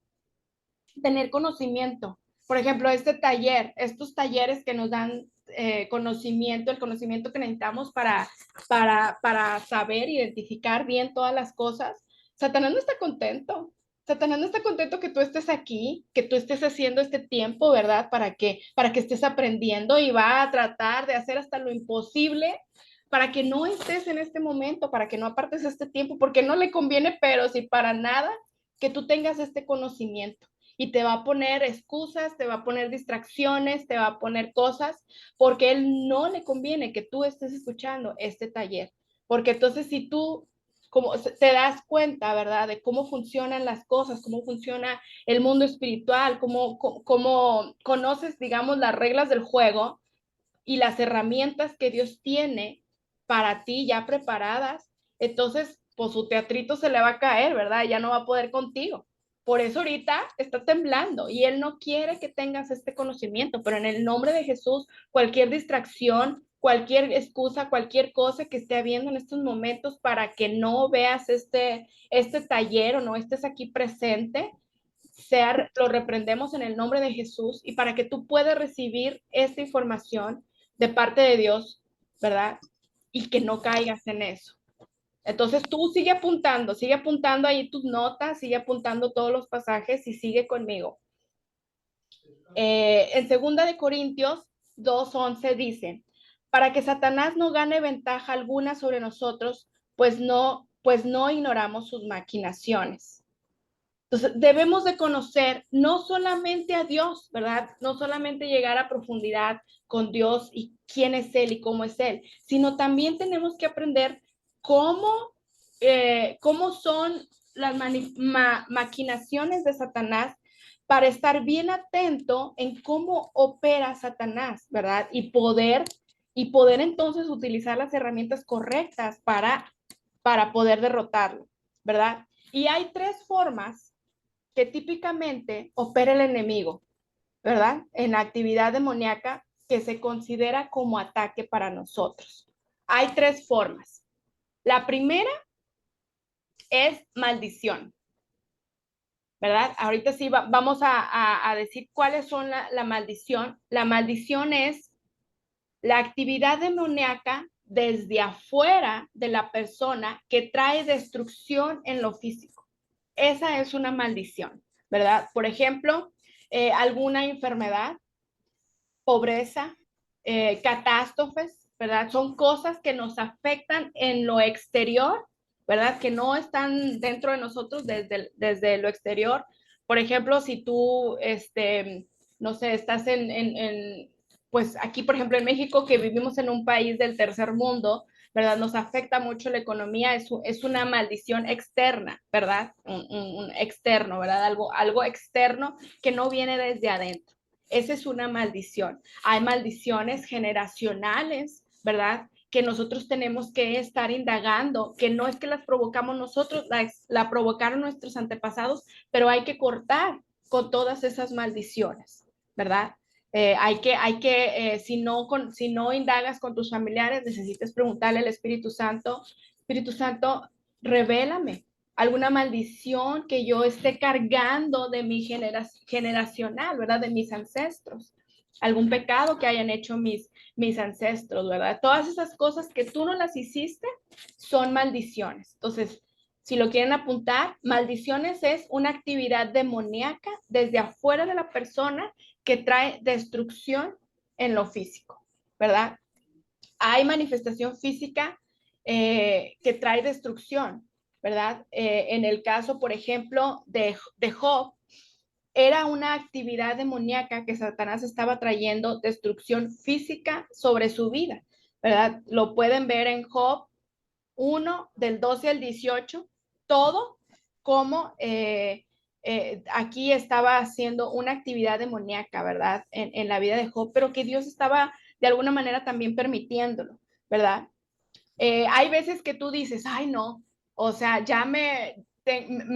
tener conocimiento. Por ejemplo, este taller, estos talleres que nos dan conocimiento, el conocimiento que necesitamos para saber, identificar bien todas las cosas. Satanás no está contento. Satanás no está contento que tú estés aquí, que tú estés haciendo este tiempo, ¿verdad? Para que estés aprendiendo, y va a tratar de hacer hasta lo imposible para que no estés en este momento, para que no apartes este tiempo, porque no le conviene, pero si para nada, que tú tengas este conocimiento, y te va a poner excusas, te va a poner distracciones, te va a poner cosas, porque él no le conviene que tú estés escuchando este taller. Porque entonces si tú como te das cuenta, ¿verdad? De cómo funcionan las cosas, cómo funciona el mundo espiritual, cómo conoces, digamos, las reglas del juego y las herramientas que Dios tiene para ti ya preparadas, entonces, pues su teatrito se le va a caer, ¿verdad? Ya no va a poder contigo. Por eso ahorita está temblando, y Él no quiere que tengas este conocimiento, pero en el nombre de Jesús, cualquier distracción, cualquier excusa, cualquier cosa que esté habiendo en estos momentos para que no veas este taller o no estés aquí presente, lo reprendemos en el nombre de Jesús, y para que tú puedas recibir esta información de parte de Dios, ¿verdad? Y que no caigas en eso. Entonces tú sigue apuntando ahí tus notas, sigue apuntando todos los pasajes y sigue conmigo. En 2 Corintios 2:11 dice, para que Satanás no gane ventaja alguna sobre nosotros, pues no ignoramos sus maquinaciones. Entonces, debemos de conocer no solamente a Dios, ¿verdad? No solamente llegar a profundidad con Dios y quién es Él y cómo es Él, sino también tenemos que aprender cómo son las maquinaciones de Satanás, para estar bien atento en cómo opera Satanás, ¿verdad? Y poder entonces utilizar las herramientas correctas para poder derrotarlo, ¿verdad? Y hay 3 formas que típicamente opera el enemigo, ¿verdad? En la actividad demoníaca que se considera como ataque para nosotros. Hay 3 formas. La primera es maldición, ¿verdad? Ahorita sí vamos a decir cuáles son la maldición. La maldición es la actividad demoníaca desde afuera de la persona que trae destrucción en lo físico. Esa es una maldición, ¿verdad? Por ejemplo, alguna enfermedad, pobreza, catástrofes, ¿verdad? Son cosas que nos afectan en lo exterior, ¿verdad? Que no están dentro de nosotros desde lo exterior. Por ejemplo, si tú, no sé, estás pues aquí, por ejemplo, en México, que vivimos en un país del tercer mundo, ¿verdad? Nos afecta mucho la economía, es una maldición externa, ¿verdad? Un externo, ¿verdad? Algo externo que no viene desde adentro. Esa es una maldición. Hay maldiciones generacionales, ¿verdad? Que nosotros tenemos que estar indagando, que no es que las provocamos nosotros, la provocaron nuestros antepasados, pero hay que cortar con todas esas maldiciones, ¿verdad? Si no indagas con tus familiares, necesitas preguntarle al Espíritu Santo, revélame alguna maldición que yo esté cargando de mi generacional, ¿verdad? De mis ancestros. Algún pecado que hayan hecho mis ancestros, ¿verdad? Todas esas cosas que tú no las hiciste son maldiciones. Entonces, si lo quieren apuntar, maldiciones es una actividad demoníaca desde afuera de la persona que trae destrucción en lo físico, ¿verdad? Hay manifestación física que trae destrucción, ¿verdad? En el caso, por ejemplo, de Job, era una actividad demoníaca que Satanás estaba trayendo destrucción física sobre su vida, ¿verdad? Lo pueden ver en Job 1, del 12 al 18, todo como aquí estaba haciendo una actividad demoníaca, ¿verdad? En la vida de Job, pero que Dios estaba de alguna manera también permitiéndolo, ¿verdad? Hay veces que tú dices, ay, no, o sea, me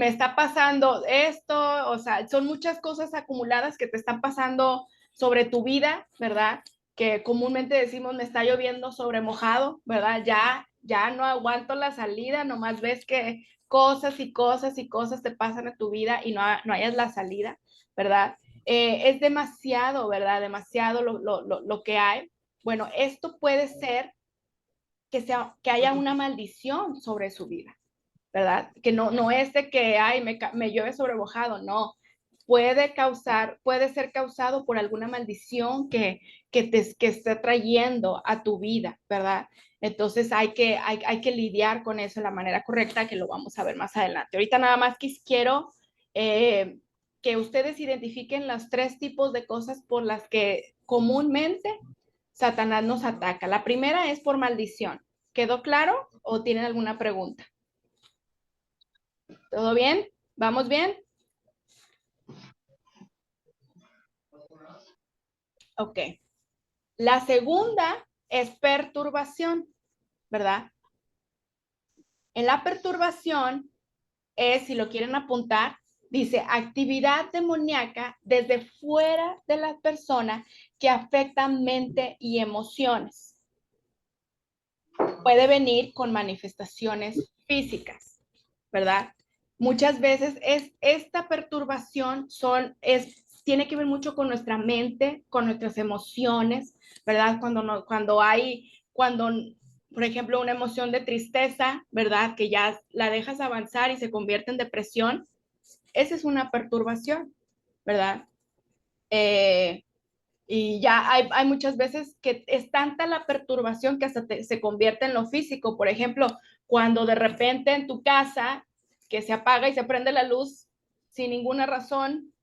está pasando esto, o sea, son muchas cosas acumuladas que te están pasando sobre tu vida, ¿verdad? Que comúnmente decimos, me está lloviendo sobre mojado, ¿verdad? Ya no aguanto la salida, nomás ves que cosas y cosas y cosas te pasan en tu vida y no hayas la salida, ¿verdad? Es demasiado, ¿verdad? Demasiado lo que hay. Bueno, esto puede ser que haya una maldición sobre su vida, ¿verdad? Que no es de que, ay, me llueve sobrebojado, no. Puede ser causado por alguna maldición que esté trayendo a tu vida, ¿verdad? Entonces hay que lidiar con eso de la manera correcta, que lo vamos a ver más adelante. Ahorita nada más quiero que ustedes identifiquen los tres tipos de cosas por las que comúnmente Satanás nos ataca. La primera es por maldición. ¿Quedó claro o tienen alguna pregunta? ¿Todo bien? ¿Vamos bien? Ok. La segunda es perturbación, ¿verdad? En la perturbación es, si lo quieren apuntar, dice actividad demoníaca desde fuera de la persona que afecta mente y emociones. Puede venir con manifestaciones físicas, ¿verdad? Muchas veces esta perturbación tiene que ver mucho con nuestra mente, con nuestras emociones, ¿verdad? Cuando, por ejemplo, una emoción de tristeza, ¿verdad? Que ya la dejas avanzar y se convierte en depresión, esa es una perturbación, ¿verdad? Eh, y ya hay muchas veces que es tanta la perturbación que hasta se convierte en lo físico. Por ejemplo, cuando de repente en tu casa que se apaga y se prende la luz sin ninguna razón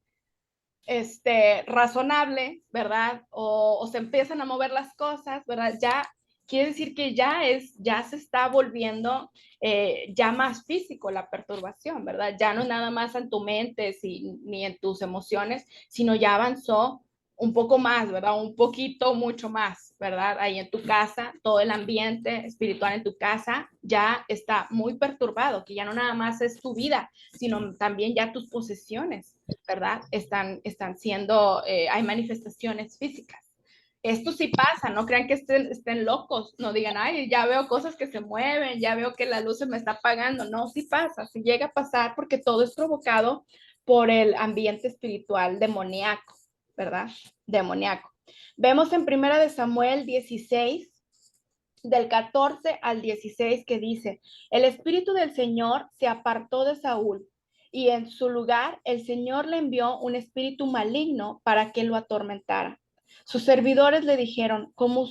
razonable, ¿verdad? O se empiezan a mover las cosas, ¿verdad? Ya quiere decir que ya se está volviendo ya más físico la perturbación, ¿verdad? Ya no nada más en tu mente ni en tus emociones, sino ya avanzó un poco más, ¿verdad? Un poquito, mucho más, ¿verdad? Ahí en tu casa, todo el ambiente espiritual en tu casa ya está muy perturbado, que ya no nada más es tu vida, sino también ya tus posesiones, ¿verdad? Están siendo, hay manifestaciones físicas. Esto sí pasa, no crean que estén locos, no digan, ay, ya veo cosas que se mueven, ya veo que la luz se me está apagando. No, sí pasa, sí llega a pasar porque todo es provocado por el ambiente espiritual demoníaco, ¿verdad? Demoníaco. Vemos en Primera de Samuel 16, del 14 al 16, que dice, el Espíritu del Señor se apartó de Saúl y en su lugar el Señor le envió un espíritu maligno para que lo atormentara. Sus servidores le dijeron, como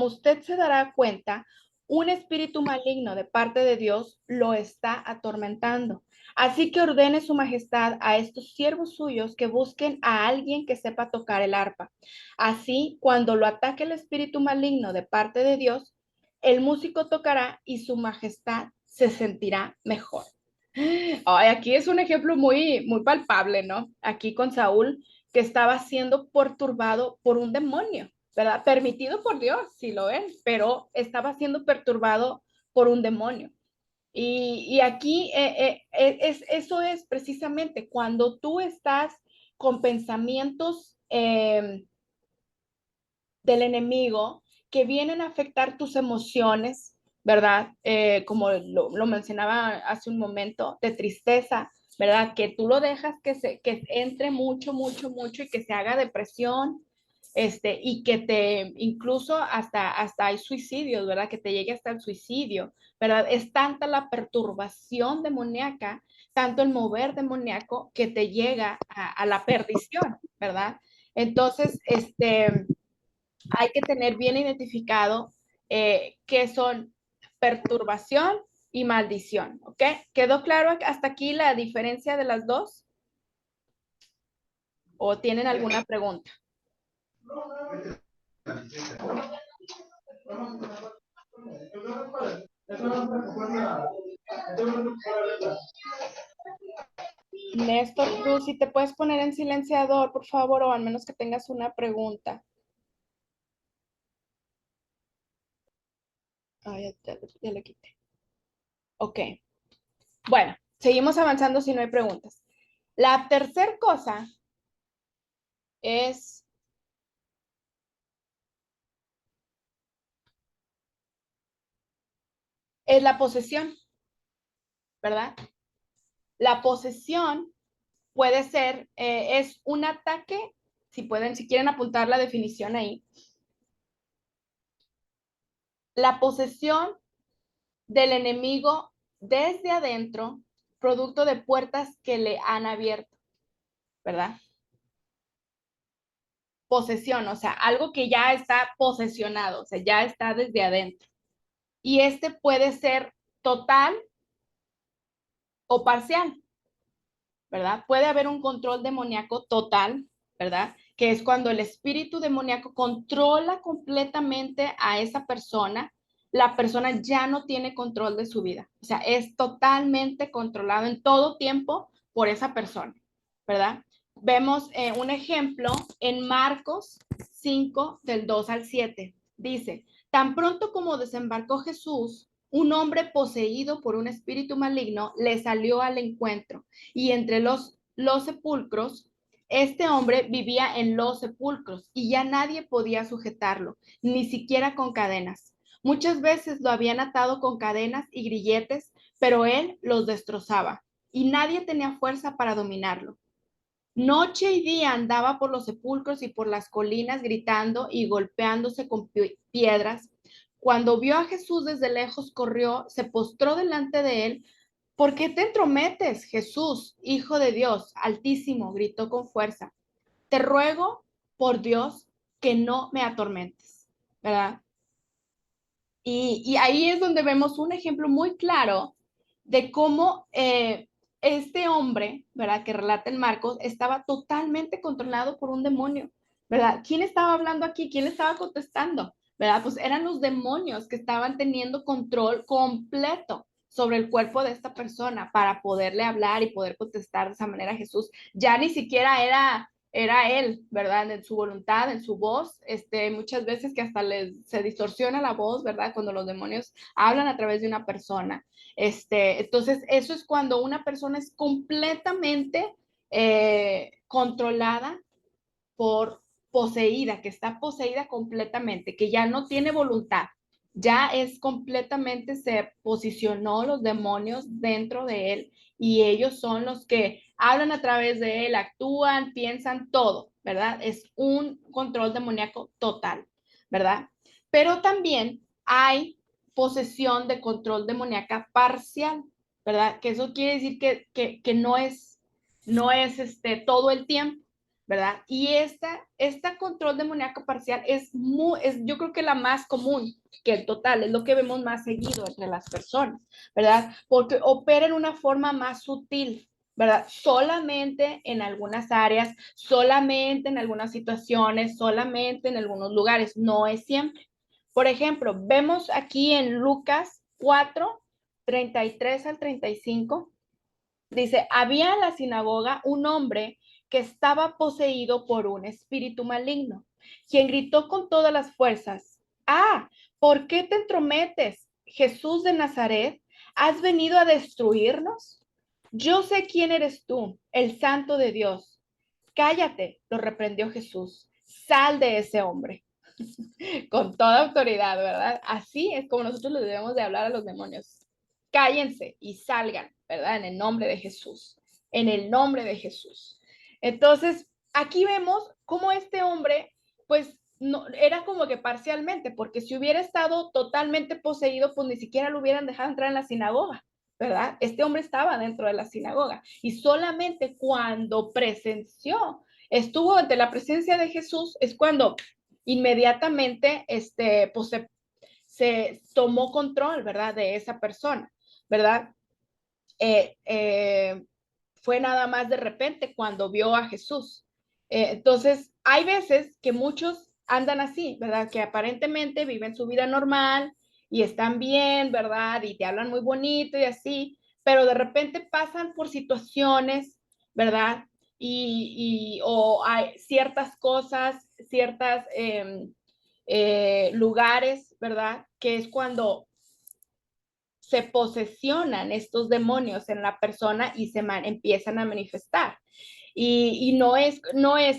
usted se dará cuenta, un espíritu maligno de parte de Dios lo está atormentando. Así que ordene su majestad a estos siervos suyos que busquen a alguien que sepa tocar el arpa. Así, cuando lo ataque el espíritu maligno de parte de Dios, el músico tocará y su majestad se sentirá mejor. Ay, aquí es un ejemplo muy palpable, ¿no? Aquí con Saúl, que estaba siendo perturbado por un demonio, ¿verdad? Permitido por Dios, si lo ven, pero estaba siendo perturbado por un demonio. Y aquí eso es precisamente cuando tú estás con pensamientos del enemigo que vienen a afectar tus emociones, ¿verdad? Como lo mencionaba hace un momento, de tristeza, ¿verdad? Que tú lo dejas que entre mucho, mucho, mucho y que se haga depresión, y que incluso hasta hay suicidios, ¿verdad? Que te llegue hasta el suicidio, ¿verdad? Es tanta la perturbación demoníaca, tanto el mover demoníaco que te llega a la perdición, ¿verdad? Entonces, hay que tener bien identificado qué son perturbación y maldición, ¿ok? ¿Quedó claro hasta aquí la diferencia de las dos? ¿O tienen alguna pregunta? Néstor Cruz, si te puedes poner en silenciador, por favor, o al menos que tengas una pregunta. Ah, ya lo quité. Ok. Bueno, seguimos avanzando si no hay preguntas. La tercera cosa es, es la posesión, ¿verdad? La posesión puede ser, es un ataque, si pueden, si quieren apuntar la definición ahí. La posesión del enemigo desde adentro, producto de puertas que le han abierto, ¿verdad? Posesión, o sea, algo que ya está posesionado, o sea, ya está desde adentro. Y este puede ser total o parcial, ¿verdad? Puede haber un control demoníaco total, ¿verdad? Que es cuando el espíritu demoníaco controla completamente a esa persona, la persona ya no tiene control de su vida. O sea, es totalmente controlado en todo tiempo por esa persona, ¿verdad? Vemos un ejemplo en Marcos 5, del 2 al 7. Dice, tan pronto como desembarcó Jesús, un hombre poseído por un espíritu maligno le salió al encuentro y entre los sepulcros, este hombre vivía en los sepulcros y ya nadie podía sujetarlo, ni siquiera con cadenas. Muchas veces lo habían atado con cadenas y grilletes, pero él los destrozaba y nadie tenía fuerza para dominarlo. Noche y día andaba por los sepulcros y por las colinas gritando y golpeándose con piedras. Cuando vio a Jesús desde lejos, corrió, se postró delante de él. ¿Por qué te entrometes, Jesús, Hijo de Dios Altísimo? Gritó con fuerza. Te ruego, por Dios, que no me atormentes, ¿verdad? Y ahí es donde vemos un ejemplo muy claro de cómo este hombre, ¿verdad? Que relata en Marcos, estaba totalmente controlado por un demonio, ¿verdad? ¿Quién estaba hablando aquí? ¿Quién le estaba contestando? ¿Verdad? Pues eran los demonios que estaban teniendo control completo sobre el cuerpo de esta persona para poderle hablar y poder contestar de esa manera a Jesús. Ya ni siquiera era él, ¿verdad? En su voluntad, en su voz, muchas veces que hasta se distorsiona la voz, ¿verdad? Cuando los demonios hablan a través de una persona. Entonces, eso es cuando una persona es completamente controlada por poseída, que está poseída completamente, que ya no tiene voluntad, ya es completamente, se posicionó los demonios dentro de él y ellos son los que hablan a través de él, actúan, piensan todo, ¿verdad? Es un control demoníaco total, ¿verdad? Pero también hay posesión de control demoníaca parcial, ¿verdad? Que eso quiere decir que no es todo el tiempo, ¿verdad? Y esta control demoníaco parcial yo creo que la más común que el total, es lo que vemos más seguido entre las personas, ¿verdad? Porque opera en una forma más sutil, ¿verdad? Solamente en algunas áreas, solamente en algunas situaciones, solamente en algunos lugares, no es siempre. Por ejemplo, vemos aquí en Lucas 4:33 al 35. Dice, había en la sinagoga un hombre que estaba poseído por un espíritu maligno, quien gritó con todas las fuerzas, ah, ¿por qué te entrometes, Jesús de Nazaret? ¿Has venido a destruirnos? Yo sé quién eres tú, el santo de Dios. Cállate, lo reprendió Jesús. Sal de ese hombre con toda autoridad, ¿verdad? Así es como nosotros le debemos de hablar a los demonios. Cállense y salgan, ¿verdad? En el nombre de Jesús, en el nombre de Jesús. Entonces, aquí vemos cómo este hombre, pues, no, era como que parcialmente, porque si hubiera estado totalmente poseído, pues ni siquiera lo hubieran dejado entrar en la sinagoga, ¿verdad? Este hombre estaba dentro de la sinagoga y solamente cuando estuvo ante la presencia de Jesús, es cuando inmediatamente pues se tomó control, ¿verdad? De esa persona, ¿verdad? Eh, eh, Fue nada más de repente cuando vio a Jesús. Entonces, hay veces que muchos andan así, ¿verdad? Que aparentemente viven su vida normal y están bien, ¿verdad? Y te hablan muy bonito y así, pero de repente pasan por situaciones ¿verdad? O hay ciertas cosas, ciertas lugares, ¿verdad? Que es cuando se posesionan estos demonios en la persona y empiezan a manifestar. Y no es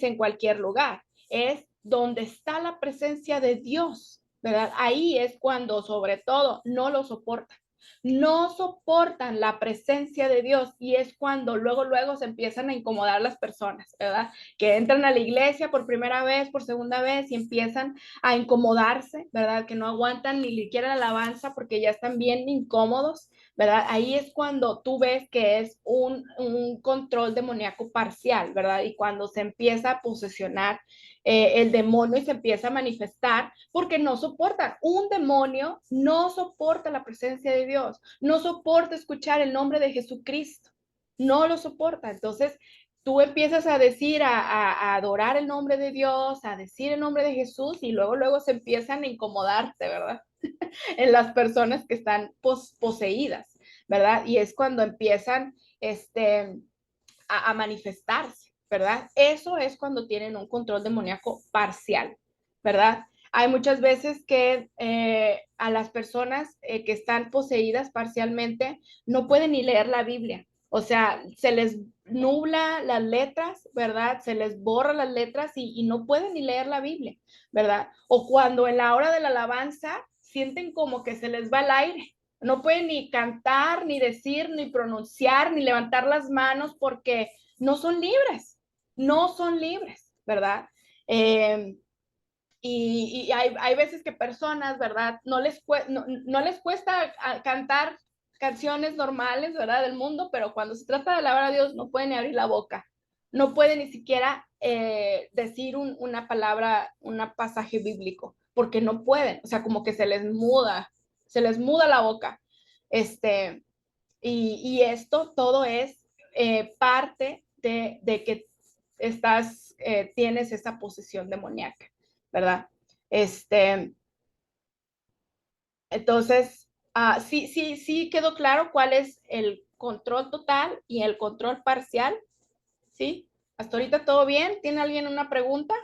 en cualquier lugar, es donde está la presencia de Dios, ¿verdad? Ahí es cuando sobre todo no lo soportan. No soportan la presencia de Dios y es cuando luego se empiezan a incomodar las personas, ¿verdad? Que entran a la iglesia por primera vez, por segunda vez y empiezan a incomodarse, ¿verdad? Que no aguantan ni siquiera la alabanza porque ya están bien incómodos, ¿verdad? Ahí es cuando tú ves que es un control demoníaco parcial, ¿verdad? Y cuando se empieza a posesionar el demonio y se empieza a manifestar porque no soporta. Un demonio no soporta la presencia de Dios, no soporta escuchar el nombre de Jesucristo, no lo soporta. Entonces, tú empiezas a decir, a adorar el nombre de Dios, a decir el nombre de Jesús y luego se empiezan a incomodarte, ¿verdad? En las personas que están poseídas, ¿verdad? Y es cuando empiezan a manifestarse, ¿verdad? Eso es cuando tienen un control demoníaco parcial, ¿verdad? Hay muchas veces que a las personas que están poseídas parcialmente no pueden ni leer la Biblia. O sea, se les nubla las letras, ¿verdad? Se les borra las letras y no pueden ni leer la Biblia, ¿verdad? O cuando en la hora de la alabanza sienten como que se les va el aire, no pueden ni cantar, ni decir, ni pronunciar, ni levantar las manos porque no son libres, no son libres, ¿verdad? Eh, y hay veces que personas, ¿verdad? No les cuesta cantar canciones normales, ¿verdad? Del mundo, pero cuando se trata de alabar a Dios no pueden ni abrir la boca, no pueden ni siquiera decir una palabra, un pasaje bíblico, porque no pueden, o sea, como que se les muda la boca. Este, y esto todo es parte de que tienes esa posesión demoníaca, ¿verdad? Este, entonces, sí quedó claro cuál es el control total y el control parcial, ¿sí? Hasta ahorita todo bien. ¿Tiene alguien una pregunta?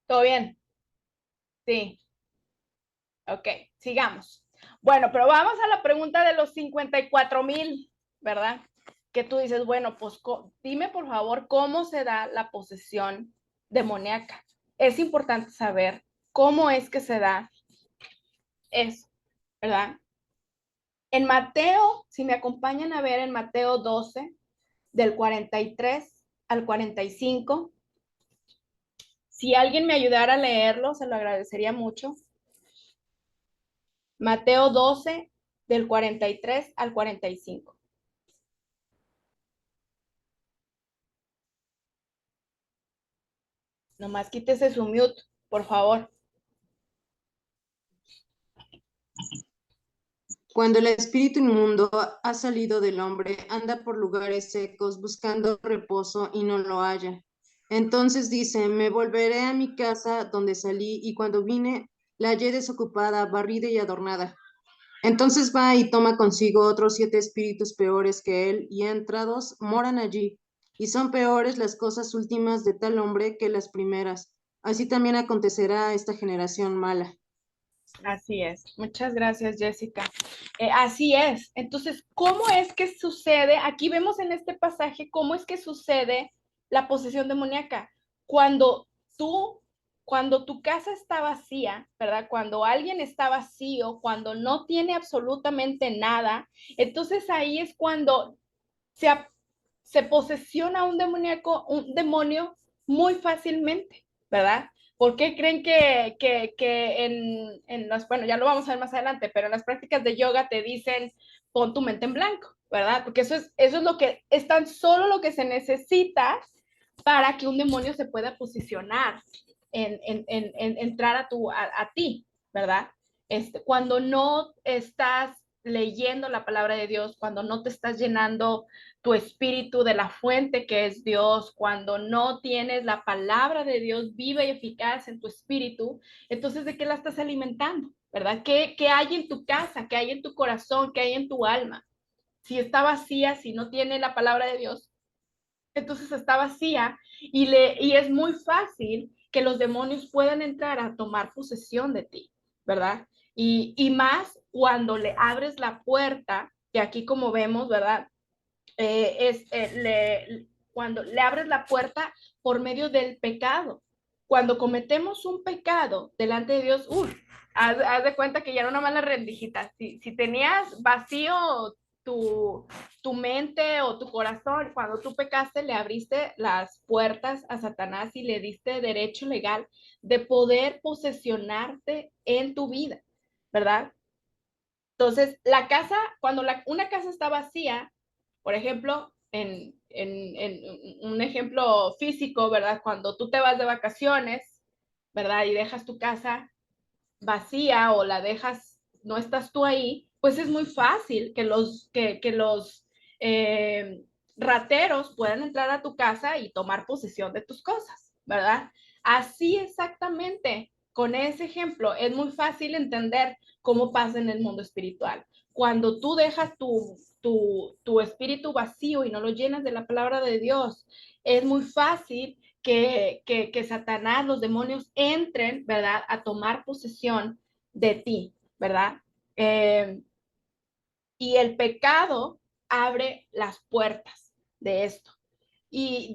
¿Todo bien? Sí. Ok, sigamos. Bueno, pero vamos a la pregunta de los 54,000, ¿verdad? Que tú dices, bueno, pues dime por favor cómo se da la posesión demoníaca. Es importante saber cómo es que se da eso, ¿verdad? En Mateo, si me acompañan a ver en Mateo 12, del 43 al 45, si alguien me ayudara a leerlo, se lo agradecería mucho. Mateo 12, del 43 al 45. Nomás quítese su mute, por favor. Cuando el espíritu inmundo ha salido del hombre, anda por lugares secos buscando reposo y no lo halla. Entonces dice, me volveré a mi casa donde salí y cuando vine la hallé desocupada, barrida y adornada. Entonces va y toma consigo otros 7 espíritus peores que él y entrados moran allí. Y son peores las cosas últimas de tal hombre que las primeras. Así también acontecerá a esta generación mala. Así es. Muchas gracias, Jessica. Así es. Entonces, ¿cómo es que sucede? Aquí vemos en este pasaje cómo es que sucede la posesión demoníaca. Cuando tú, cuando tu casa está vacía, ¿verdad? Cuando alguien está vacío, cuando no tiene absolutamente nada, entonces ahí es cuando se, se posesiona un demonio muy fácilmente, ¿verdad? ¿Por qué creen que en las, bueno, ya lo vamos a ver más adelante, pero en las prácticas de yoga te dicen pon tu mente en blanco, ¿verdad? Porque eso es lo que, es tan solo lo que se necesita para que un demonio se pueda posicionar entrar a ti, ¿verdad? Cuando no estás leyendo la palabra de Dios, cuando no te estás llenando tu espíritu de la fuente que es Dios, cuando no tienes la palabra de Dios viva y eficaz en tu espíritu, entonces ¿de qué la estás alimentando? ¿Verdad? ¿Qué hay en tu casa? ¿Qué hay en tu corazón? ¿Qué hay en tu alma? Si está vacía, si no tiene la palabra de Dios, entonces está vacía y es muy fácil que los demonios puedan entrar a tomar posesión de ti, ¿verdad? Y más cuando le abres la puerta, que aquí como vemos, ¿verdad? Cuando le abres la puerta por medio del pecado. Cuando cometemos un pecado delante de Dios, haz de cuenta que ya era una mala rendijita. Si tenías vacío tu, tu mente o tu corazón, cuando tú pecaste, le abriste las puertas a Satanás y le diste derecho legal de poder posesionarte en tu vida, ¿verdad? Entonces, la casa, cuando una casa está vacía, por ejemplo, en un ejemplo físico, ¿verdad? Cuando tú te vas de vacaciones, ¿verdad? Y dejas tu casa vacía o la dejas, no estás tú ahí, pues es muy fácil que los eh, rateros puedan entrar a tu casa y tomar posesión de tus cosas, ¿verdad? Así exactamente, con ese ejemplo, es muy fácil entender cómo pasa en el mundo espiritual. Cuando tú dejas tu espíritu vacío y no lo llenas de la palabra de Dios, es muy fácil que Satanás, los demonios entren, ¿verdad? A tomar posesión de ti, ¿verdad? Eh, y el pecado abre las puertas de esto. Y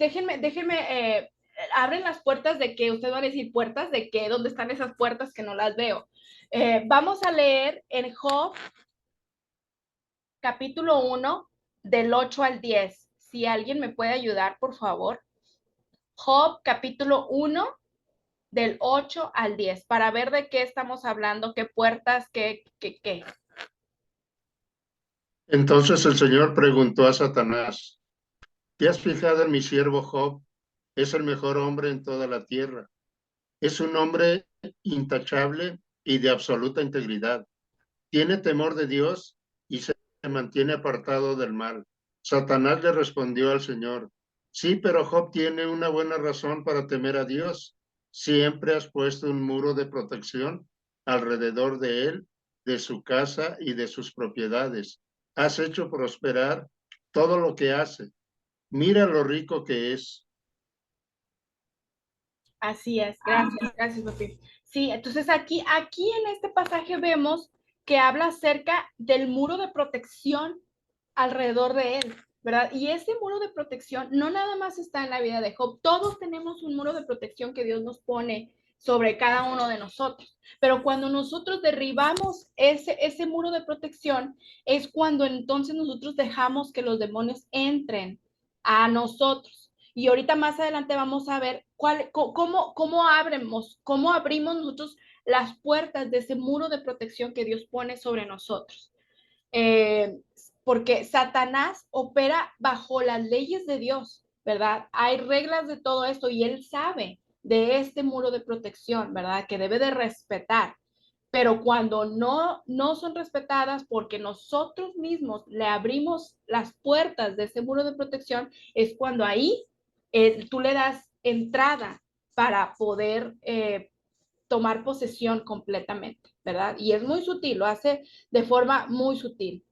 abren las puertas de que, ustedes van a decir, puertas de que, ¿dónde están esas puertas que no las veo? Vamos a leer en Job capítulo 1 del 8 al 10. Si alguien me puede ayudar, por favor. Job capítulo 1 del 8 al 10 para ver de qué estamos hablando, qué puertas, qué. Entonces el Señor preguntó a Satanás, ¿te has fijado en mi siervo Job? Es el mejor hombre en toda la tierra. Es un hombre intachable y de absoluta integridad. Tiene temor de Dios y se mantiene apartado del mal. Satanás le respondió al Señor, sí, pero Job tiene una buena razón para temer a Dios. Siempre has puesto un muro de protección alrededor de él, de su casa y de sus propiedades. Has hecho prosperar todo lo que hace. Mira lo rico que es. Así es, gracias, papi. Sí, entonces aquí en este pasaje vemos que habla acerca del muro de protección alrededor de él, ¿verdad? Y ese muro de protección no nada más está en la vida de Job, todos tenemos un muro de protección que Dios nos pone sobre cada uno de nosotros, pero cuando nosotros derribamos ese muro de protección, es cuando entonces nosotros dejamos que los demonios entren a nosotros. Y ahorita más adelante vamos a ver cómo abrimos nosotros las puertas de ese muro de protección que Dios pone sobre nosotros. Eh, Porque Satanás opera bajo las leyes de Dios, ¿verdad? Hay reglas de todo esto y él sabe de este muro de protección, ¿verdad? Que debe de respetar. Pero cuando no son respetadas porque nosotros mismos le abrimos las puertas de ese muro de protección, es cuando ahí tú le das entrada para poder tomar posesión completamente, ¿verdad? Y es muy sutil, lo hace de forma muy sutil.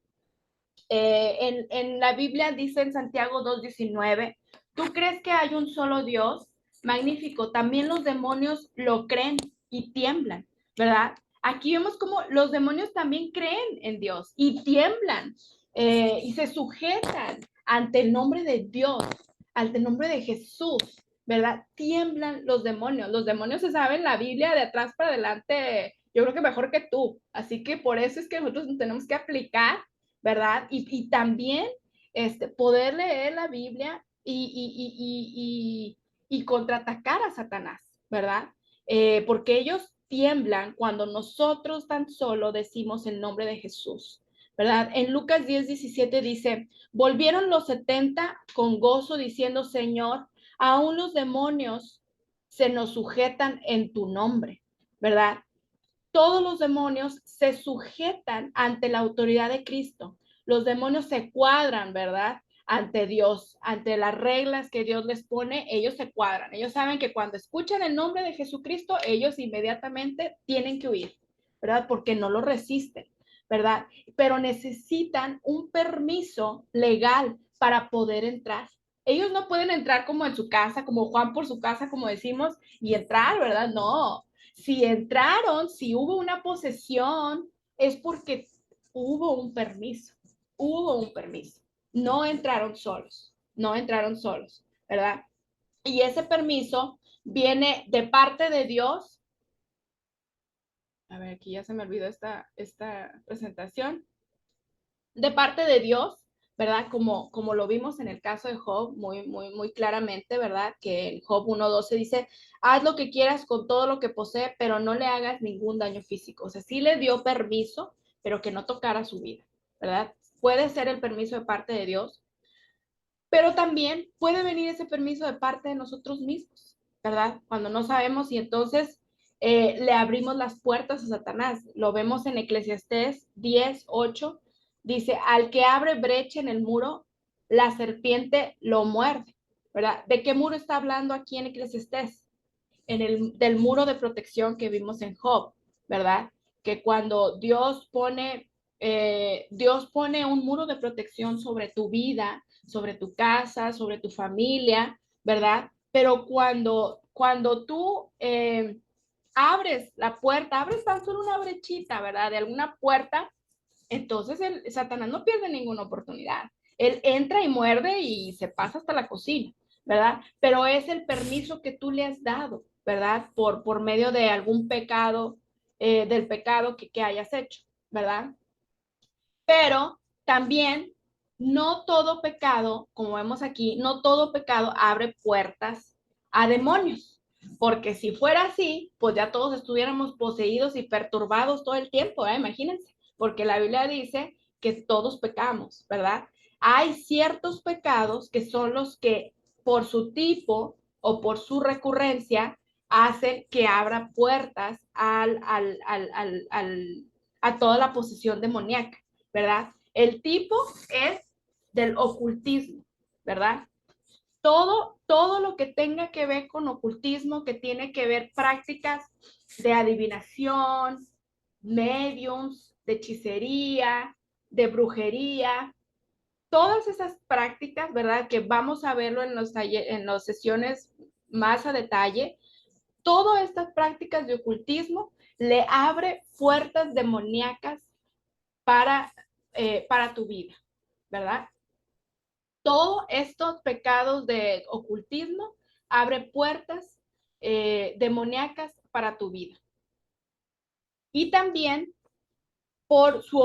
En la Biblia dice en Santiago 2:19, ¿tú crees que hay un solo Dios? Magnífico, también los demonios lo creen y tiemblan, ¿verdad? Aquí vemos como los demonios también creen en Dios y tiemblan y se sujetan ante el nombre de Dios, ante el nombre de Jesús, ¿verdad? Tiemblan los demonios se saben la Biblia de atrás para adelante, yo creo que mejor que tú, así que por eso es que nosotros tenemos que aplicar, ¿verdad? Y también poder leer la Biblia y contraatacar a Satanás, ¿verdad? Porque ellos tiemblan cuando nosotros tan solo decimos el nombre de Jesús, ¿verdad? En Lucas 10:17 dice, volvieron los 70 con gozo diciendo, Señor, aún los demonios se nos sujetan en tu nombre, ¿verdad? todos los demonios se sujetan ante la autoridad de Cristo. Los demonios se cuadran, ¿verdad? Ante Dios, ante las reglas que Dios les pone, ellos se cuadran. Ellos saben que cuando escuchan el nombre de Jesucristo, ellos inmediatamente tienen que huir, ¿verdad? Porque no lo resisten, ¿verdad? Pero necesitan un permiso legal para poder entrar. Ellos no pueden entrar como en su casa, como Juan por su casa, como decimos, y entrar, ¿verdad? No. Si entraron, si hubo una posesión, es porque hubo un permiso, hubo un permiso. No entraron solos, no entraron solos, ¿verdad? Y ese permiso viene de parte de Dios. A ver, aquí ya se me olvidó esta presentación. De parte de Dios, ¿verdad? Como lo vimos en el caso de Job, muy claramente, ¿verdad? Que en Job 1:12 dice, haz lo que quieras con todo lo que posee, pero no le hagas ningún daño físico. O sea, sí le dio permiso, pero que no tocara su vida, ¿verdad? Puede ser el permiso de parte de Dios, pero también puede venir ese permiso de parte de nosotros mismos, ¿verdad? Cuando no sabemos y entonces le abrimos las puertas a Satanás. Lo vemos en Eclesiastés 10:8. Dice, al que abre brecha en el muro, la serpiente lo muerde, ¿verdad? ¿De qué muro está hablando aquí en Eclesiastés? Del muro de protección que vimos en Job, ¿verdad? Que cuando Dios pone un muro de protección sobre tu vida, sobre tu casa, sobre tu familia, ¿verdad? Pero cuando tú abres la puerta, abres tan solo una brechita, ¿verdad? De alguna puerta, entonces Satanás no pierde ninguna oportunidad. Él entra y muerde y se pasa hasta la cocina, ¿verdad? Pero es el permiso que tú le has dado, ¿verdad? Por medio de algún pecado, del pecado que hayas hecho, ¿verdad? Pero también no todo pecado, como vemos aquí, no todo pecado abre puertas a demonios, porque si fuera así, pues ya todos estuviéramos poseídos y perturbados todo el tiempo, ¿eh? Imagínense, porque la Biblia dice que todos pecamos, ¿verdad? Hay ciertos pecados que son los que por su tipo o por su recurrencia hacen que abra puertas a toda la posesión demoníaca, ¿verdad? El tipo es del ocultismo, ¿verdad? Todo lo que tenga que ver con ocultismo, que tiene que ver prácticas de adivinación, mediums, de hechicería, de brujería, todas esas prácticas, ¿verdad? Que vamos a verlo en las sesiones más a detalle. Todas estas prácticas de ocultismo le abre puertas demoníacas para tu vida, ¿verdad? Todos estos pecados de ocultismo abre puertas demoníacas para tu vida. Y también por su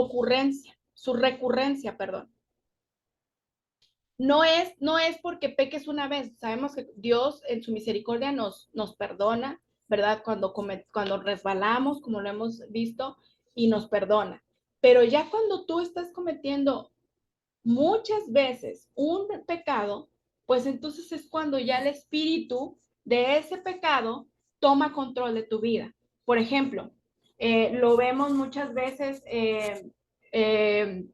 recurrencia, perdón. No es porque peques una vez. Sabemos que Dios en su misericordia nos perdona, ¿verdad? Cuando resbalamos, como lo hemos visto, y nos perdona. Pero ya cuando tú estás cometiendo muchas veces un pecado, pues entonces es cuando ya el espíritu de ese pecado toma control de tu vida. Por ejemplo, lo vemos muchas veces eh,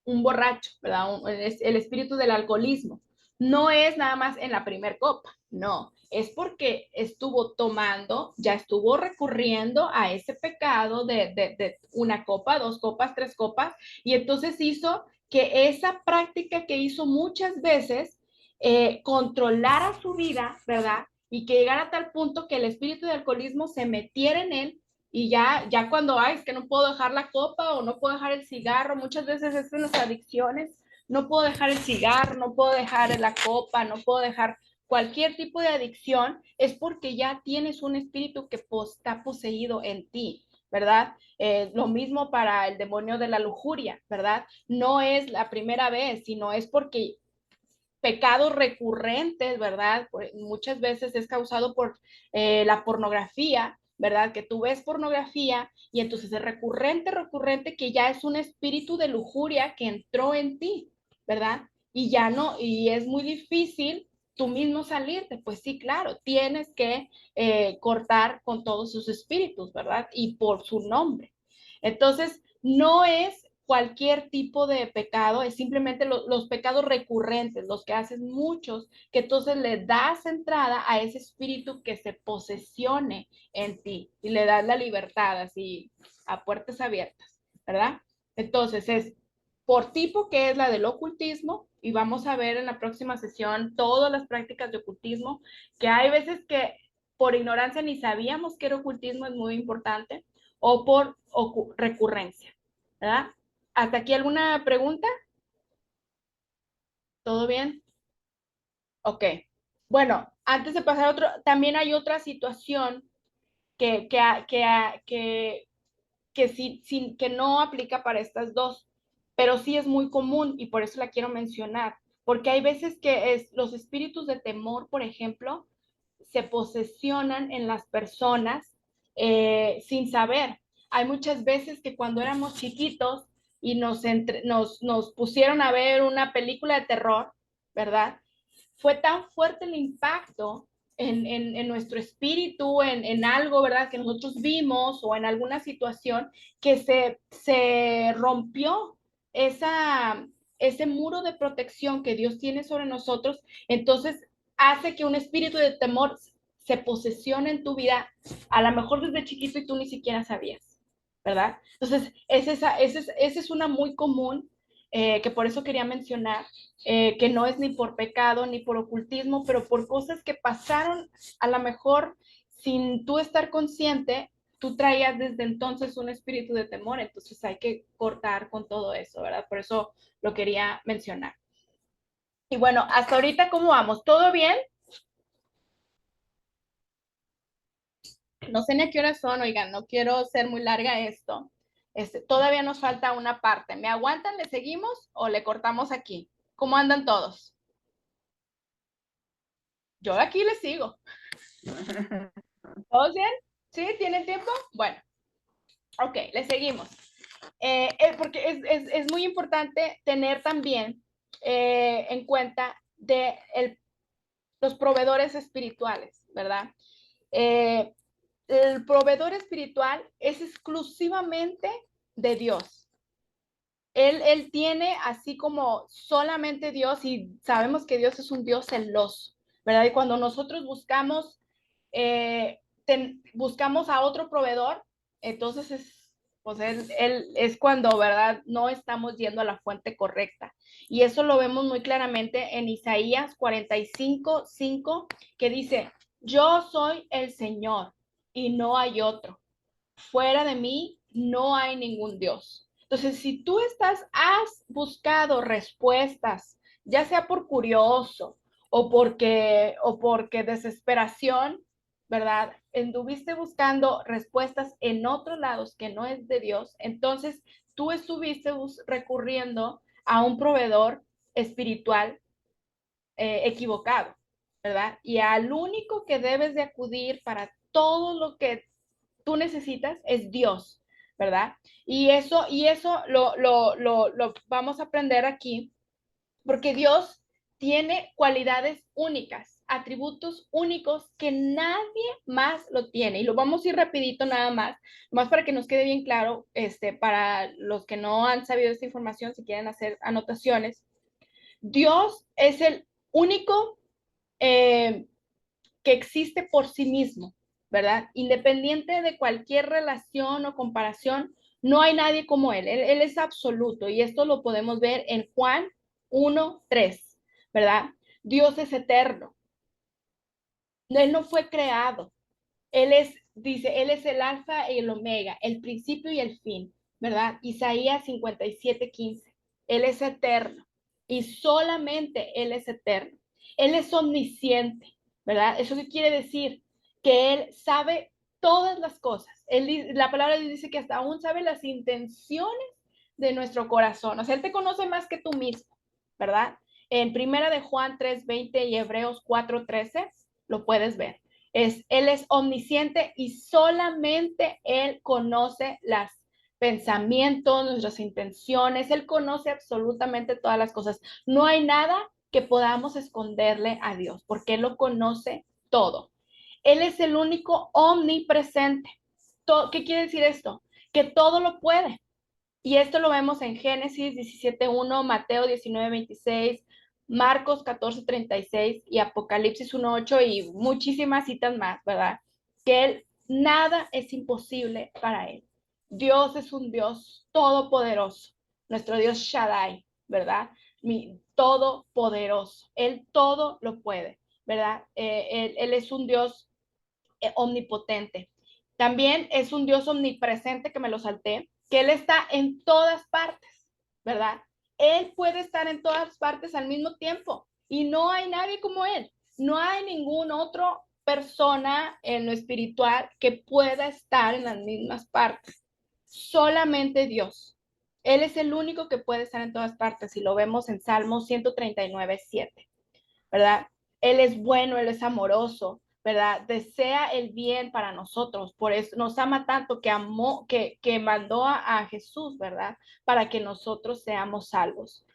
un borracho, ¿verdad? El espíritu del alcoholismo. No es nada más en la primer copa, no, es porque estuvo tomando, ya estuvo recurriendo a ese pecado de una copa, 2 copas, 3 copas, y entonces hizo que esa práctica que hizo muchas veces controlara su vida, ¿verdad? Y que llegara a tal punto que el espíritu de alcoholismo se metiera en él y ya cuando hay, es que no puedo dejar la copa o no puedo dejar el cigarro, muchas veces es en las adicciones, no puedo dejar el cigarro, no puedo dejar la copa, no puedo dejar cualquier tipo de adicción, es porque ya tienes un espíritu que está poseído en ti, ¿verdad? Lo mismo para el demonio de la lujuria, ¿verdad? No es la primera vez, sino es porque pecados recurrentes, ¿verdad? Muchas veces es causado por la pornografía, ¿verdad? Que tú ves pornografía y entonces es recurrente que ya es un espíritu de lujuria que entró en ti, ¿verdad? Y ya no, y es muy difícil tú mismo salirte. Pues sí, claro, tienes que cortar con todos sus espíritus, ¿verdad? Y por su nombre. Entonces, no es cualquier tipo de pecado, es simplemente los pecados recurrentes, los que haces muchos, que entonces le das entrada a ese espíritu que se posesione en ti y le das la libertad así a puertas abiertas, ¿verdad? Entonces es por tipo, que es la del ocultismo, y vamos a ver en la próxima sesión todas las prácticas de ocultismo, que hay veces que por ignorancia ni sabíamos que era ocultismo, es muy importante, o por recurrencia, ¿verdad? ¿Hasta aquí alguna pregunta? ¿Todo bien? Ok. Bueno, antes de pasar a otro, también hay otra situación que, que, que, que, que no aplica para estas dos, pero sí es muy común y por eso la quiero mencionar, porque hay veces que los espíritus de temor, por ejemplo, se posesionan en las personas sin saber. Hay muchas veces que cuando éramos chiquitos y nos pusieron a ver una película de terror, ¿verdad? Fue tan fuerte el impacto en nuestro espíritu, en algo, ¿verdad? Que nosotros vimos o en alguna situación que se rompió ese muro de protección que Dios tiene sobre nosotros. Entonces hace que un espíritu de temor se posesione en tu vida, a lo mejor desde chiquito y tú ni siquiera sabías, ¿verdad? Entonces, esa es una muy común, que por eso quería mencionar, que no es ni por pecado ni por ocultismo, pero por cosas que pasaron a lo mejor sin tú estar consciente, tú traías desde entonces un espíritu de temor, entonces hay que cortar con todo eso, ¿verdad? Por eso lo quería mencionar. Y bueno, hasta ahorita, ¿cómo vamos? ¿Todo bien? No sé ni a qué horas son, oigan, no quiero ser muy larga esto. Todavía nos falta una parte. ¿Me aguantan? ¿Le seguimos o le cortamos aquí? ¿Cómo andan todos? Yo aquí les sigo. ¿Todos bien? ¿Sí? ¿Tienen tiempo? Bueno, ok, le seguimos. Porque es muy importante tener también en cuenta los proveedores espirituales, ¿verdad? Eh, el proveedor espiritual es exclusivamente de Dios. Él tiene así como solamente Dios, y sabemos que Dios es un Dios celoso, ¿verdad? Y cuando nosotros buscamos a otro proveedor, entonces pues él es cuando, ¿verdad? No estamos yendo a la fuente correcta. Y eso lo vemos muy claramente en Isaías 45:5, que dice, yo soy el Señor y no hay otro. Fuera de mí no hay ningún Dios. Entonces, si tú has buscado respuestas, ya sea por curioso o porque desesperación, ¿verdad? Estuviste buscando respuestas en otros lados que no es de Dios, entonces tú estuviste recurriendo a un proveedor espiritual equivocado, ¿verdad? Y al único que debes de acudir para todo lo que tú necesitas es Dios, ¿verdad? Y eso lo vamos a aprender aquí, porque Dios tiene cualidades únicas, atributos únicos que nadie más lo tiene. Y lo vamos a ir rapidito nada más para que nos quede bien claro, para los que no han sabido esta información, si quieren hacer anotaciones. Dios es el único eh, que existe por sí mismo, ¿verdad? Independiente de cualquier relación o comparación, no hay nadie como él es absoluto, y esto lo podemos ver en Juan 1:3, ¿verdad? Dios es eterno, él no fue creado, dice, él es el alfa y el omega, el principio y el fin, ¿verdad? Isaías 57:15, él es eterno y solamente él es eterno. Él es omnisciente, ¿verdad? ¿Eso qué quiere decir? Que él sabe todas las cosas. La palabra dice que hasta aún sabe las intenciones de nuestro corazón. O sea, él te conoce más que tú mismo, ¿verdad? En Primera de Juan 3:20 y Hebreos 4:13 lo puedes ver. Él es omnisciente y solamente Él conoce los pensamientos, nuestras intenciones, Él conoce absolutamente todas las cosas. No hay nada que podamos esconderle a Dios, porque Él lo conoce todo. Él es el único omnipresente. ¿Qué quiere decir esto? Que todo lo puede. Y esto lo vemos en Génesis 17:1, Mateo 19:26, Marcos 14:36 y Apocalipsis 1:8 y muchísimas citas más, ¿verdad? Que Él, nada es imposible para Él. Dios es un Dios todopoderoso, nuestro Dios Shaddai, ¿verdad? Todopoderoso. Él todo lo puede, ¿verdad? Él es un Dios omnipotente. También es un Dios omnipresente, que me lo salté, que Él está en todas partes, ¿verdad? Él puede estar en todas partes al mismo tiempo y no hay nadie como Él. No hay ningún otro persona en lo espiritual que pueda estar en las mismas partes. Solamente Dios. Él es el único que puede estar en todas partes y lo vemos en Salmo 139:7, ¿verdad? Él es bueno, Él es amoroso, ¿verdad? Desea el bien para nosotros, por eso nos ama tanto que amó, que mandó a Jesús, ¿verdad? Para que nosotros seamos salvos.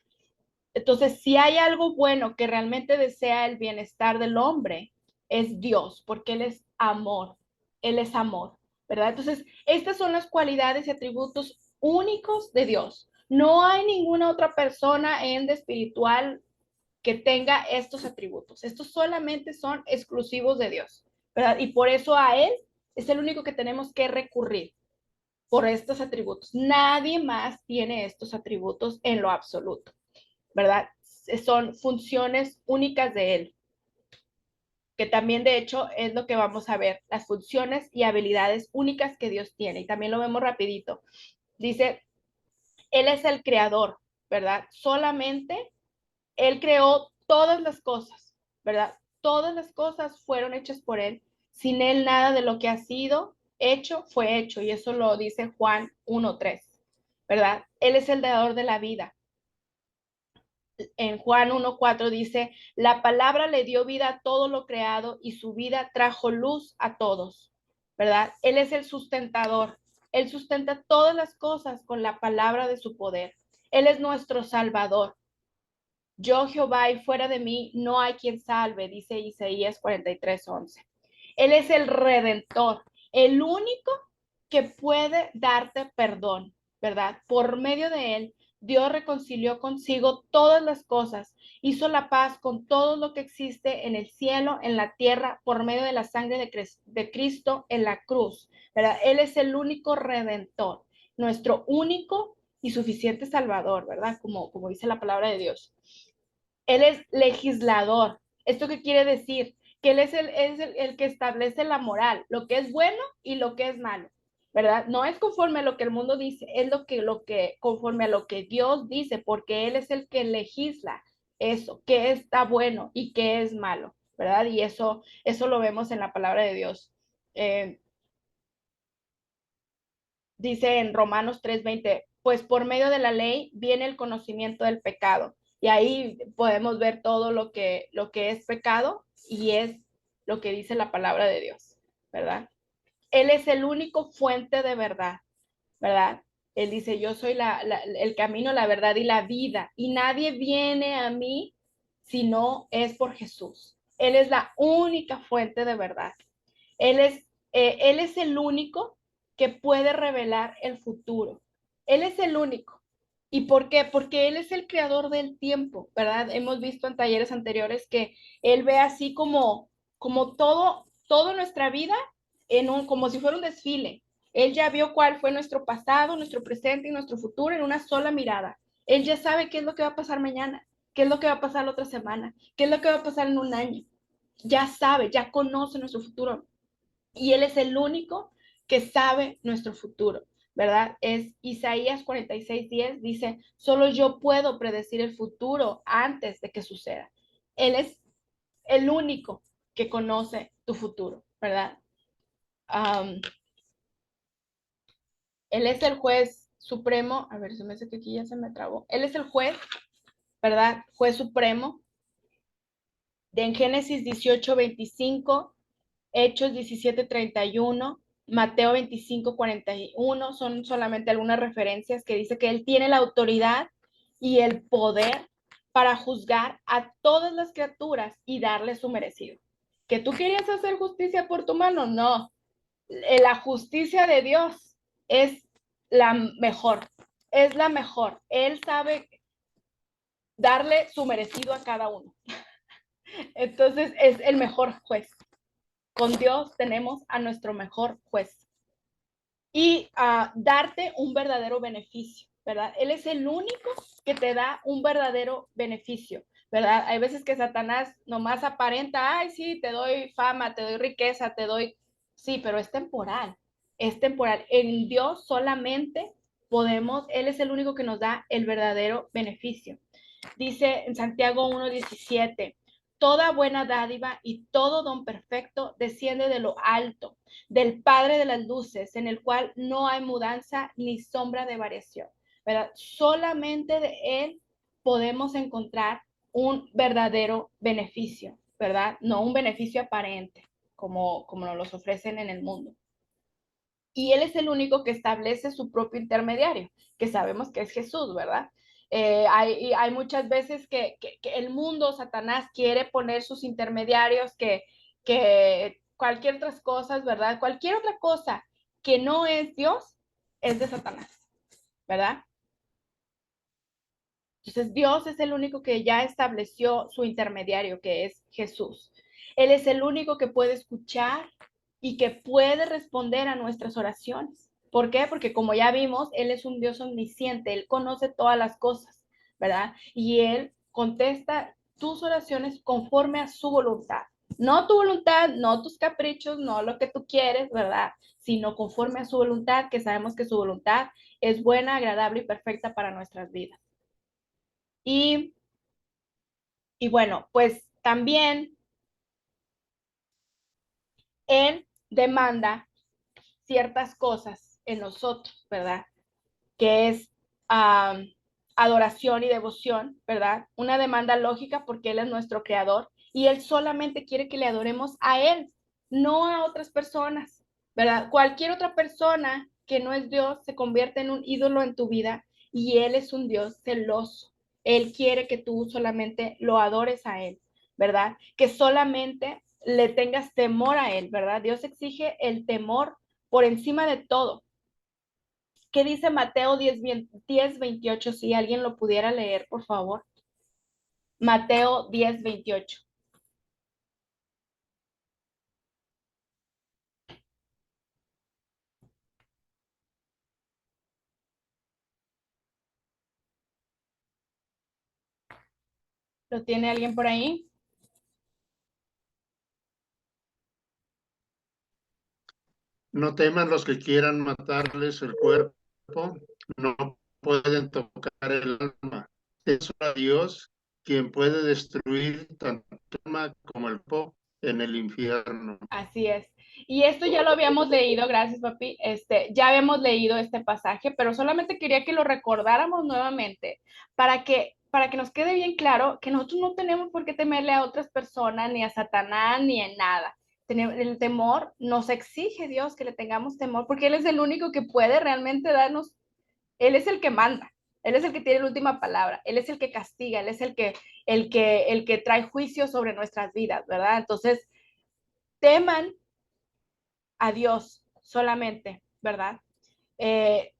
Entonces, si hay algo bueno que realmente desea el bienestar del hombre, es Dios, porque Él es amor, ¿verdad? Entonces, estas son las cualidades y atributos únicos de Dios. No hay ninguna otra persona en de espiritual que tenga estos atributos. Estos solamente son exclusivos de Dios, ¿verdad? Y por eso a Él es el único que tenemos que recurrir por estos atributos. Nadie más tiene estos atributos en lo absoluto, ¿verdad? Son funciones únicas de Él, que también de hecho es lo que vamos a ver, las funciones y habilidades únicas que Dios tiene. Y también lo vemos rapidito. Dice, Él es el creador, ¿verdad? Solamente Él creó todas las cosas, ¿verdad? Todas las cosas fueron hechas por Él. Sin Él nada de lo que ha sido hecho fue hecho. Y eso lo dice Juan 1:3, ¿verdad? Él es el dador de la vida. En Juan 1:4 dice, la palabra le dio vida a todo lo creado y su vida trajo luz a todos, ¿verdad? Él es el sustentador. Él sustenta todas las cosas con la palabra de su poder. Él es nuestro salvador. Yo, Jehová, y fuera de mí no hay quien salve, dice Isaías 43:11. Él es el redentor, el único que puede darte perdón, ¿verdad? Por medio de él, Dios reconcilió consigo todas las cosas, hizo la paz con todo lo que existe en el cielo, en la tierra, por medio de la sangre de Cristo en la cruz, ¿verdad? Él es el único redentor, nuestro único y suficiente salvador, ¿verdad? Como dice la palabra de Dios. Él es legislador. ¿Esto qué quiere decir? Que Él es el que establece la moral, lo que es bueno y lo que es malo, ¿verdad? No es conforme a lo que el mundo dice, es conforme a lo que Dios dice, porque Él es el que legisla eso, qué está bueno y qué es malo, ¿verdad? Y eso lo vemos en la palabra de Dios. Dice en Romanos 3:20, pues por medio de la ley viene el conocimiento del pecado. Y ahí podemos ver todo lo que es pecado y es lo que dice la palabra de Dios, ¿verdad? Él es el único fuente de verdad, ¿verdad? Él dice, yo soy el camino, la verdad y la vida, y nadie viene a mí si no es por Jesús. Él es la única fuente de verdad. Él es el único que puede revelar el futuro. Él es el único. ¿Y por qué? Porque Él es el creador del tiempo, ¿verdad? Hemos visto en talleres anteriores que Él ve así como todo nuestra vida como si fuera un desfile. Él ya vio cuál fue nuestro pasado, nuestro presente y nuestro futuro en una sola mirada. Él ya sabe qué es lo que va a pasar mañana, qué es lo que va a pasar la otra semana, qué es lo que va a pasar en un año. Ya sabe, ya conoce nuestro futuro y Él es el único que sabe nuestro futuro, ¿verdad? Es Isaías 46:10, dice, solo yo puedo predecir el futuro antes de que suceda. Él es el único que conoce tu futuro, ¿verdad? Um, Él es el juez supremo, a ver, se me hace que aquí ya se me trabó. Él es el juez, ¿verdad? Juez supremo. En Génesis 18:25, Hechos 17:31, Mateo 25:41, son solamente algunas referencias que dice que Él tiene la autoridad y el poder para juzgar a todas las criaturas y darle su merecido. ¿Que tú querías hacer justicia por tu mano? No. La justicia de Dios es la mejor, es la mejor. Él sabe darle su merecido a cada uno. Entonces es el mejor juez. Con Dios tenemos a nuestro mejor juez. Y darte un verdadero beneficio, ¿verdad? Él es el único que te da un verdadero beneficio, ¿verdad? Hay veces que Satanás nomás aparenta, ay, sí, te doy fama, te doy riqueza, te doy... Sí, pero es temporal, es temporal. En Dios solamente podemos, Él es el único que nos da el verdadero beneficio. Dice en Santiago 1:17, toda buena dádiva y todo don perfecto desciende de lo alto, del Padre de las luces, en el cual no hay mudanza ni sombra de variación, ¿verdad? Solamente de Él podemos encontrar un verdadero beneficio, ¿verdad? No un beneficio aparente, como nos los ofrecen en el mundo. Y Él es el único que establece su propio intermediario, que sabemos que es Jesús, ¿verdad? Hay muchas veces que el mundo, Satanás, quiere poner sus intermediarios, que cualquier otras cosas, ¿verdad? Cualquier otra cosa que no es Dios, es de Satanás, ¿verdad? Entonces Dios es el único que ya estableció su intermediario, que es Jesús. Él es el único que puede escuchar y que puede responder a nuestras oraciones. ¿Por qué? Porque como ya vimos, Él es un Dios omnisciente, Él conoce todas las cosas, ¿verdad? Y Él contesta tus oraciones conforme a su voluntad. No tu voluntad, no tus caprichos, no lo que tú quieres, ¿verdad? Sino conforme a su voluntad, que sabemos que su voluntad es buena, agradable y perfecta para nuestras vidas. Y, y bueno, pues también Él demanda ciertas cosas en nosotros, ¿verdad? Que es adoración y devoción, ¿verdad? Una demanda lógica porque Él es nuestro creador y Él solamente quiere que le adoremos a Él, no a otras personas, ¿verdad? Cualquier otra persona que no es Dios se convierte en un ídolo en tu vida y Él es un Dios celoso. Él quiere que tú solamente lo adores a Él, ¿verdad? Que solamente le tengas temor a Él, ¿verdad? Dios exige el temor por encima de todo. ¿Qué dice Mateo 10:28? Si alguien lo pudiera leer, por favor. Mateo 10:28. ¿Lo tiene alguien por ahí? No teman los que quieran matarles el cuerpo, no pueden tocar el alma. Es a Dios quien puede destruir tanto el alma como el cuerpo en el infierno. Así es. Y esto ya lo habíamos leído, gracias papi. Ya habíamos leído este pasaje, pero solamente quería que lo recordáramos nuevamente para que nos quede bien claro que nosotros no tenemos por qué temerle a otras personas, ni a Satanás, ni en nada. El temor nos exige Dios que le tengamos temor, porque Él es el único que puede realmente darnos, Él es el que manda, Él es el que tiene la última palabra, Él es el que castiga, Él es el que trae juicio sobre nuestras vidas, ¿verdad? Entonces, teman a Dios solamente, ¿verdad? Eh,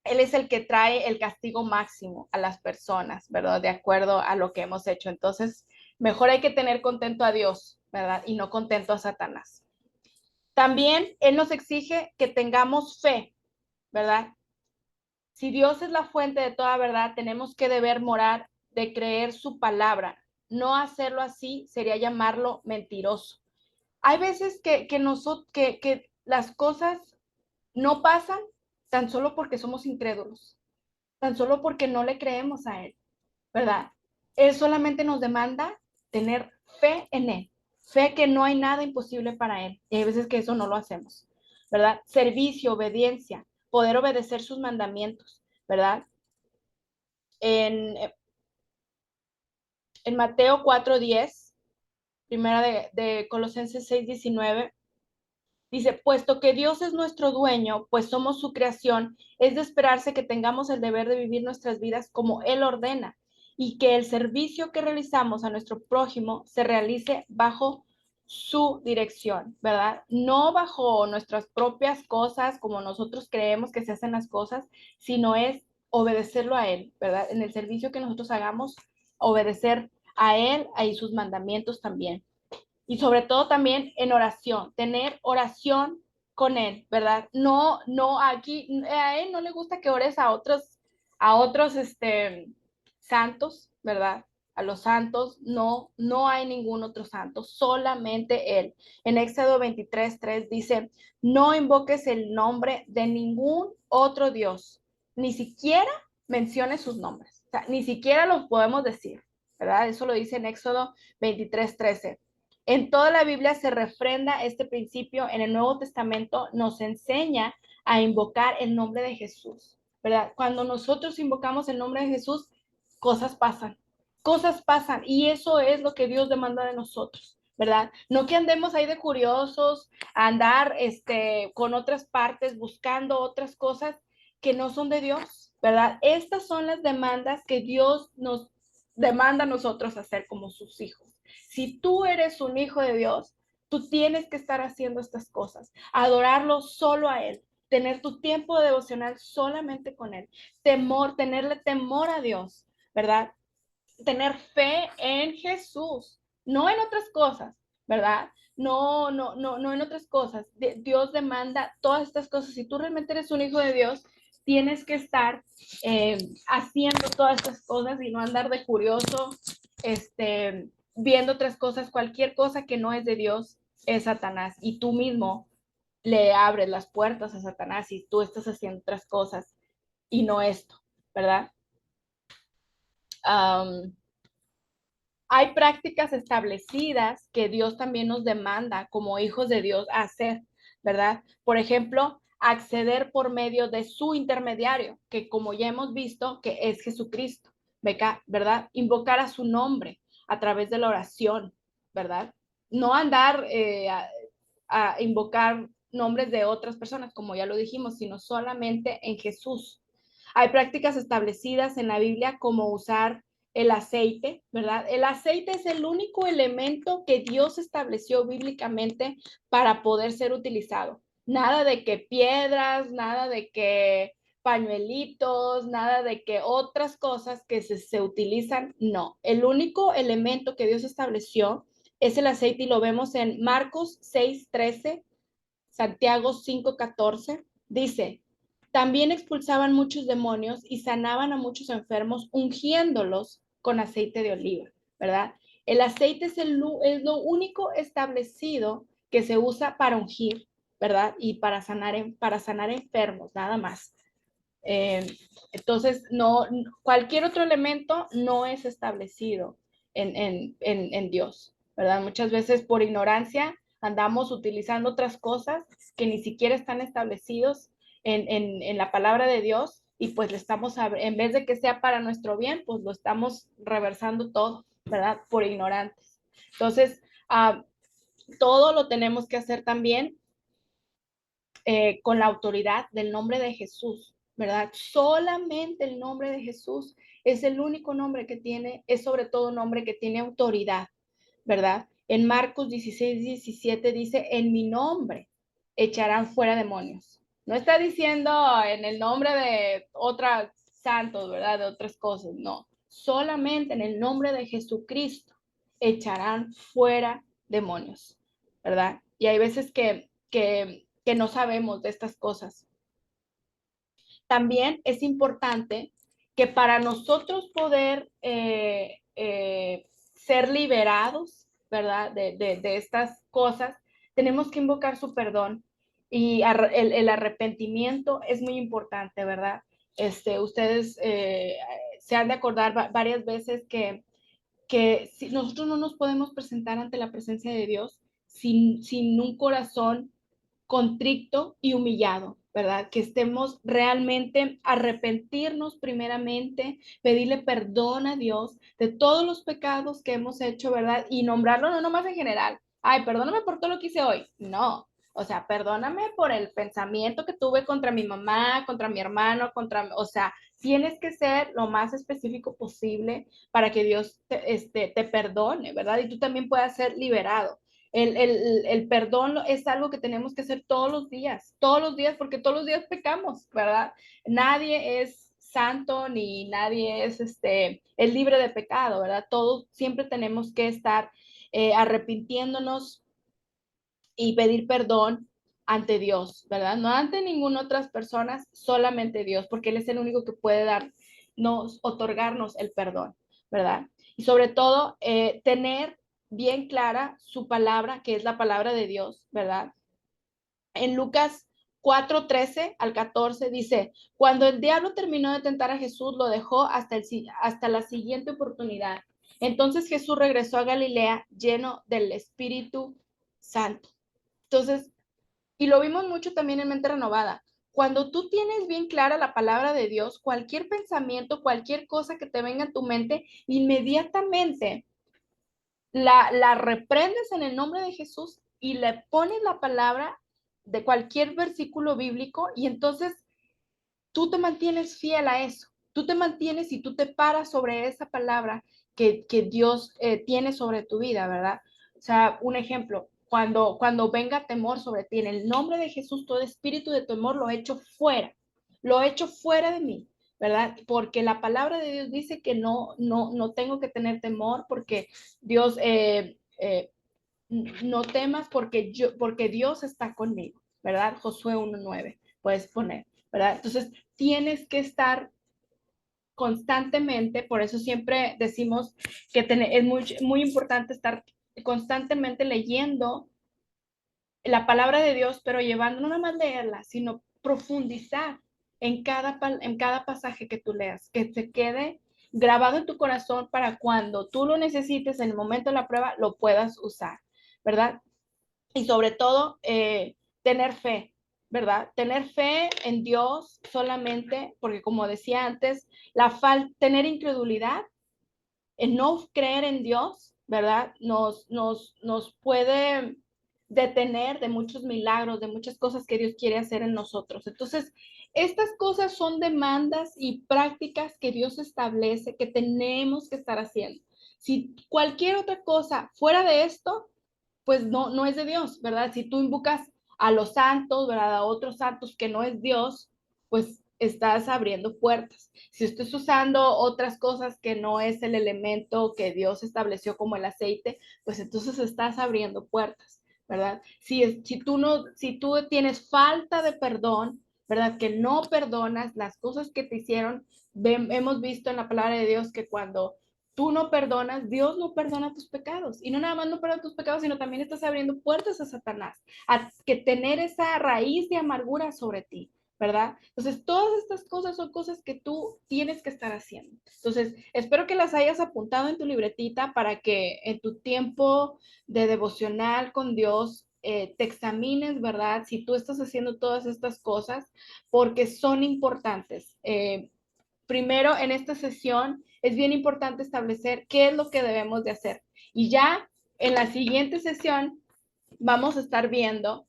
Él es el que trae el castigo máximo a las personas, ¿verdad? De acuerdo a lo que hemos hecho. Entonces, mejor hay que tener contento a Dios, ¿verdad? Y no contento a Satanás. También Él nos exige que tengamos fe, ¿verdad? Si Dios es la fuente de toda verdad, tenemos que deber morar de creer su palabra. No hacerlo así sería llamarlo mentiroso. Hay veces que las cosas no pasan tan solo porque somos incrédulos, tan solo porque no le creemos a Él, ¿verdad? Él solamente nos demanda tener fe en Él, fe que no hay nada imposible para Él. Y hay veces que eso no lo hacemos, ¿verdad? Servicio, obediencia, poder obedecer sus mandamientos, ¿verdad? En, en Mateo 4:10, primera de Colosenses 6:19, dice, puesto que Dios es nuestro dueño, pues somos su creación, es de esperarse que tengamos el deber de vivir nuestras vidas como Él ordena y que el servicio que realizamos a nuestro prójimo se realice bajo su dirección, ¿verdad? No bajo nuestras propias cosas, como nosotros creemos que se hacen las cosas, sino es obedecerlo a Él, ¿verdad? En el servicio que nosotros hagamos, obedecer a Él y sus mandamientos también. Y sobre todo también en oración, tener oración con Él, ¿verdad? No, no, aquí a Él no le gusta que ores a otros, santos, ¿verdad? A los santos, no, no hay ningún otro santo, solamente Él. En Éxodo 23:3 dice, no invoques el nombre de ningún otro Dios, ni siquiera menciones sus nombres, o sea, ni siquiera los podemos decir, ¿verdad? Eso lo dice en Éxodo 23:13. En toda la Biblia se refrenda este principio. En el Nuevo Testamento nos enseña a invocar el nombre de Jesús, ¿verdad? Cuando nosotros invocamos el nombre de Jesús, cosas pasan y eso es lo que Dios demanda de nosotros, ¿verdad? No que andemos ahí de curiosos, a andar con otras partes buscando otras cosas que no son de Dios, ¿verdad? Estas son las demandas que Dios nos demanda a nosotros hacer como sus hijos. Si tú eres un hijo de Dios, tú tienes que estar haciendo estas cosas, adorarlo solo a Él, tener tu tiempo devocional solamente con Él, tenerle temor a Dios, ¿verdad? Tener fe en Jesús, no en otras cosas, ¿verdad? No, no, no, no en otras cosas. Dios demanda todas estas cosas. Si tú realmente eres un hijo de Dios, tienes que estar haciendo todas estas cosas y no andar de curioso, viendo otras cosas. Cualquier cosa que no es de Dios es Satanás y tú mismo le abres las puertas a Satanás y tú estás haciendo otras cosas y no esto, ¿verdad? Hay prácticas establecidas que Dios también nos demanda como hijos de Dios a hacer, ¿verdad? Por ejemplo, acceder por medio de su intermediario, que como ya hemos visto, que es Jesucristo, ¿verdad? Invocar a su nombre a través de la oración, ¿verdad? No andar a invocar nombres de otras personas, como ya lo dijimos, sino solamente en Jesús. Hay prácticas establecidas en la Biblia como usar el aceite, ¿verdad? El aceite es el único elemento que Dios estableció bíblicamente para poder ser utilizado. Nada de que piedras, nada de que pañuelitos, nada de que otras cosas que se utilizan, no. El único elemento que Dios estableció es el aceite y lo vemos en Marcos 6:13, Santiago 5:14. Dice, también expulsaban muchos demonios y sanaban a muchos enfermos ungiéndolos con aceite de oliva, ¿verdad? El aceite es lo único establecido que se usa para ungir, ¿verdad? Y para sanar enfermos, nada más. Eh, entonces, no, cualquier otro elemento no es establecido en Dios, ¿verdad? Muchas veces por ignorancia andamos utilizando otras cosas que ni siquiera están establecidos en la palabra de Dios y pues le estamos, en vez de que sea para nuestro bien, pues lo estamos reversando todo, ¿verdad? Por ignorantes. Entonces, todo lo tenemos que hacer también con la autoridad del nombre de Jesús, ¿verdad? Solamente el nombre de Jesús es el único nombre que tiene, es sobre todo un nombre que tiene autoridad, ¿verdad? En Marcos 16:17 dice, en mi nombre echarán fuera demonios. No está diciendo en el nombre de otros santos, ¿verdad? De otras cosas, no. Solamente en el nombre de Jesucristo echarán fuera demonios, ¿verdad? Y hay veces que no sabemos de estas cosas. También es importante que para nosotros poder ser liberados, ¿verdad? De estas cosas, tenemos que invocar su perdón y el arrepentimiento es muy importante, ¿verdad? Ustedes se han de acordar varias veces que si nosotros no nos podemos presentar ante la presencia de Dios sin un corazón contrito y humillado, ¿verdad? Que estemos realmente arrepentirnos primeramente, pedirle perdón a Dios de todos los pecados que hemos hecho, ¿verdad? Y nombrarlo no nomás en general. Ay, perdóname por todo lo que hice hoy. No, O sea, perdóname por el pensamiento que tuve contra mi mamá, contra mi hermano, o sea, tienes que ser lo más específico posible para que Dios te perdone, ¿verdad? Y tú también puedas ser liberado. El perdón es algo que tenemos que hacer todos los días, porque todos los días pecamos, ¿verdad? Nadie es santo ni nadie es libre de pecado, ¿verdad? Todos siempre tenemos que estar arrepintiéndonos y pedir perdón ante Dios, ¿verdad? No ante ninguna otras personas, solamente Dios, porque Él es el único que puede otorgarnos el perdón, ¿verdad? Y sobre todo, tener bien clara su palabra, que es la palabra de Dios, ¿verdad? En Lucas 4:13 al 14 dice, cuando el diablo terminó de tentar a Jesús, lo dejó hasta la siguiente oportunidad. Entonces Jesús regresó a Galilea lleno del Espíritu Santo. Entonces, y lo vimos mucho también en Mente Renovada. Cuando tú tienes bien clara la palabra de Dios, cualquier pensamiento, cualquier cosa que te venga a tu mente, inmediatamente la reprendes en el nombre de Jesús y le pones la palabra de cualquier versículo bíblico y entonces tú te mantienes fiel a eso. Tú te mantienes y tú te paras sobre esa palabra que Dios tiene sobre tu vida, ¿verdad? O sea, un ejemplo, cuando venga temor sobre ti, en el nombre de Jesús, todo espíritu de temor lo echo fuera de mí, ¿verdad? Porque la palabra de Dios dice que no tengo que tener temor porque Dios, no temas porque Dios está conmigo, ¿verdad? Josué 1:9, puedes poner, ¿verdad? Entonces, tienes que estar constantemente, por eso siempre decimos que es muy importante estar constantemente leyendo la palabra de Dios, pero llevando no nada más leerla, sino profundizar en cada pasaje que tú leas, que se quede grabado en tu corazón para cuando tú lo necesites en el momento de la prueba, lo puedas usar, ¿verdad? Y sobre todo, tener fe, ¿verdad? Tener fe en Dios solamente, porque como decía antes, tener incredulidad, el no creer en Dios, ¿verdad? Nos puede detener de muchos milagros, de muchas cosas que Dios quiere hacer en nosotros. Entonces, estas cosas son demandas y prácticas que Dios establece que tenemos que estar haciendo. Si cualquier otra cosa fuera de esto, pues no es de Dios, ¿verdad? Si tú invocas a los santos, ¿verdad? A otros santos que no es Dios, pues estás abriendo puertas. Si estás usando otras cosas que no es el elemento que Dios estableció como el aceite, pues entonces estás abriendo puertas, ¿verdad? Si tú tienes falta de perdón, ¿verdad? Que no perdonas las cosas que te hicieron, hemos visto en la palabra de Dios que cuando tú no perdonas, Dios no perdona tus pecados. Y no nada más no perdona tus pecados, sino también estás abriendo puertas a Satanás, a que tener esa raíz de amargura sobre ti, ¿verdad? Entonces, todas estas cosas son cosas que tú tienes que estar haciendo. Entonces, espero que las hayas apuntado en tu libretita para que en tu tiempo de devocional con Dios te examines, ¿verdad? Si tú estás haciendo todas estas cosas, porque son importantes. Primero, en esta sesión es bien importante establecer qué es lo que debemos de hacer. Y ya en la siguiente sesión vamos a estar viendo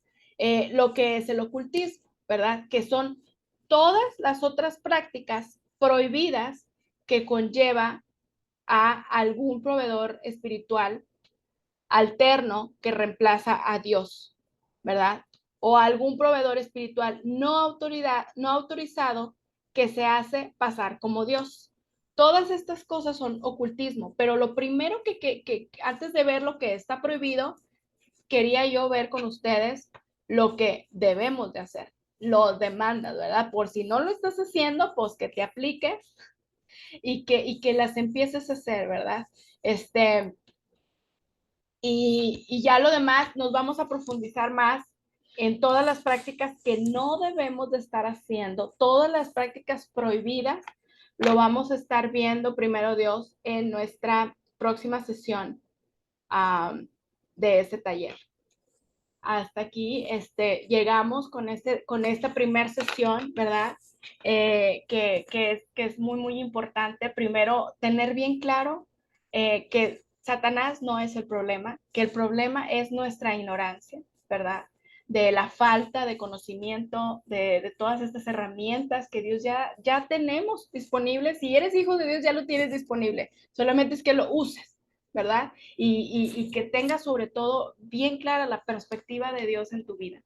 lo que es el ocultismo, ¿verdad? Que son todas las otras prácticas prohibidas que conlleva a algún proveedor espiritual alterno que reemplaza a Dios, ¿verdad? O algún proveedor espiritual no autorizado que se hace pasar como Dios. Todas estas cosas son ocultismo, pero lo primero que antes de ver lo que está prohibido, quería yo ver con ustedes lo que debemos de hacer, lo demandas, ¿verdad? Por si no lo estás haciendo, pues que te apliques y que las empieces a hacer, ¿verdad? Y ya lo demás nos vamos a profundizar más en todas las prácticas que no debemos de estar haciendo, todas las prácticas prohibidas, lo vamos a estar viendo primero Dios en nuestra próxima sesión de este taller. Hasta aquí llegamos con esta primera sesión, ¿verdad? Que es muy, muy importante. Primero, tener bien claro que Satanás no es el problema, que el problema es nuestra ignorancia, ¿verdad? de la falta de conocimiento, de todas estas herramientas que Dios ya tenemos disponibles. Si eres hijo de Dios, ya lo tienes disponible. Solamente es que lo uses, ¿verdad? Y que tengas sobre todo bien clara la perspectiva de Dios en tu vida.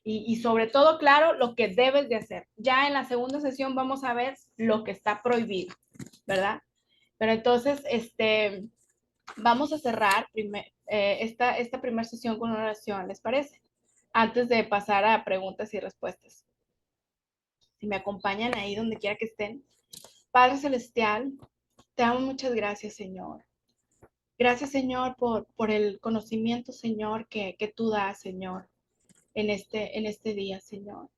Y sobre todo, claro, lo que debes de hacer. Ya en la segunda sesión vamos a ver lo que está prohibido, ¿verdad? Pero entonces, vamos a cerrar esta primera sesión con una oración, ¿les parece? Antes de pasar a preguntas y respuestas. Si me acompañan ahí donde quiera que estén. Padre Celestial, te damos muchas gracias, Señor. Gracias, Señor, por el conocimiento, Señor, que tú das, Señor, en este día, Señor.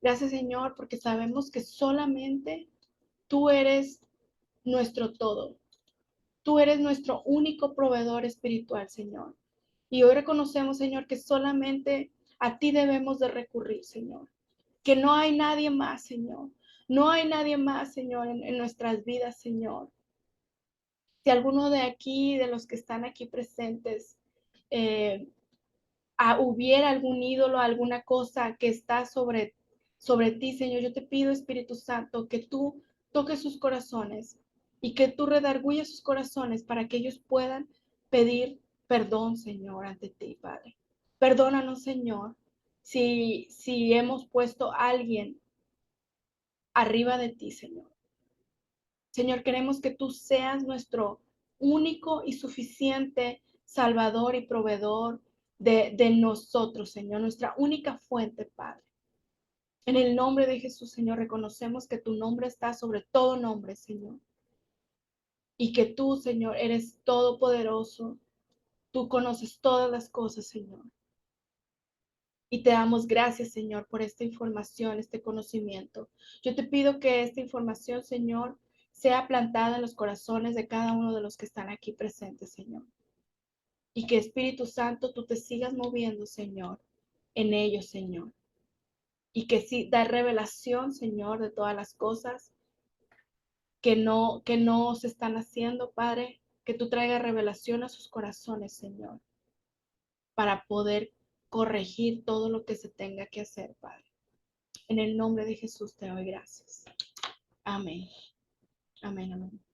Gracias, Señor, porque sabemos que solamente tú eres nuestro todo. Tú eres nuestro único proveedor espiritual, Señor. Y hoy reconocemos, Señor, que solamente a ti debemos de recurrir, Señor. Que no hay nadie más, Señor. No hay nadie más, Señor, en nuestras vidas, Señor. Si alguno de aquí, de los que están aquí presentes, eh, hubiera algún ídolo, alguna cosa que está sobre ti, Señor, yo te pido, Espíritu Santo, que tú toques sus corazones y que tú redarguyes sus corazones para que ellos puedan pedir perdón, Señor, ante ti, Padre. Perdónanos, Señor, si hemos puesto a alguien arriba de ti, Señor. Señor, queremos que tú seas nuestro único y suficiente Salvador y proveedor de nosotros, Señor, nuestra única fuente, Padre. En el nombre de Jesús, Señor, reconocemos que tu nombre está sobre todo nombre, Señor. Y que tú, Señor, eres todopoderoso. Tú conoces todas las cosas, Señor. Y te damos gracias, Señor, por esta información, este conocimiento. Yo te pido que esta información, Señor, sea plantada en los corazones de cada uno de los que están aquí presentes, Señor. Y que Espíritu Santo, tú te sigas moviendo, Señor, en ellos, Señor. Y que sí, da revelación, Señor, de todas las cosas que no se están haciendo, Padre. Que tú traigas revelación a sus corazones, Señor, para poder corregir todo lo que se tenga que hacer, Padre. En el nombre de Jesús te doy gracias. Amén. Amén, amén.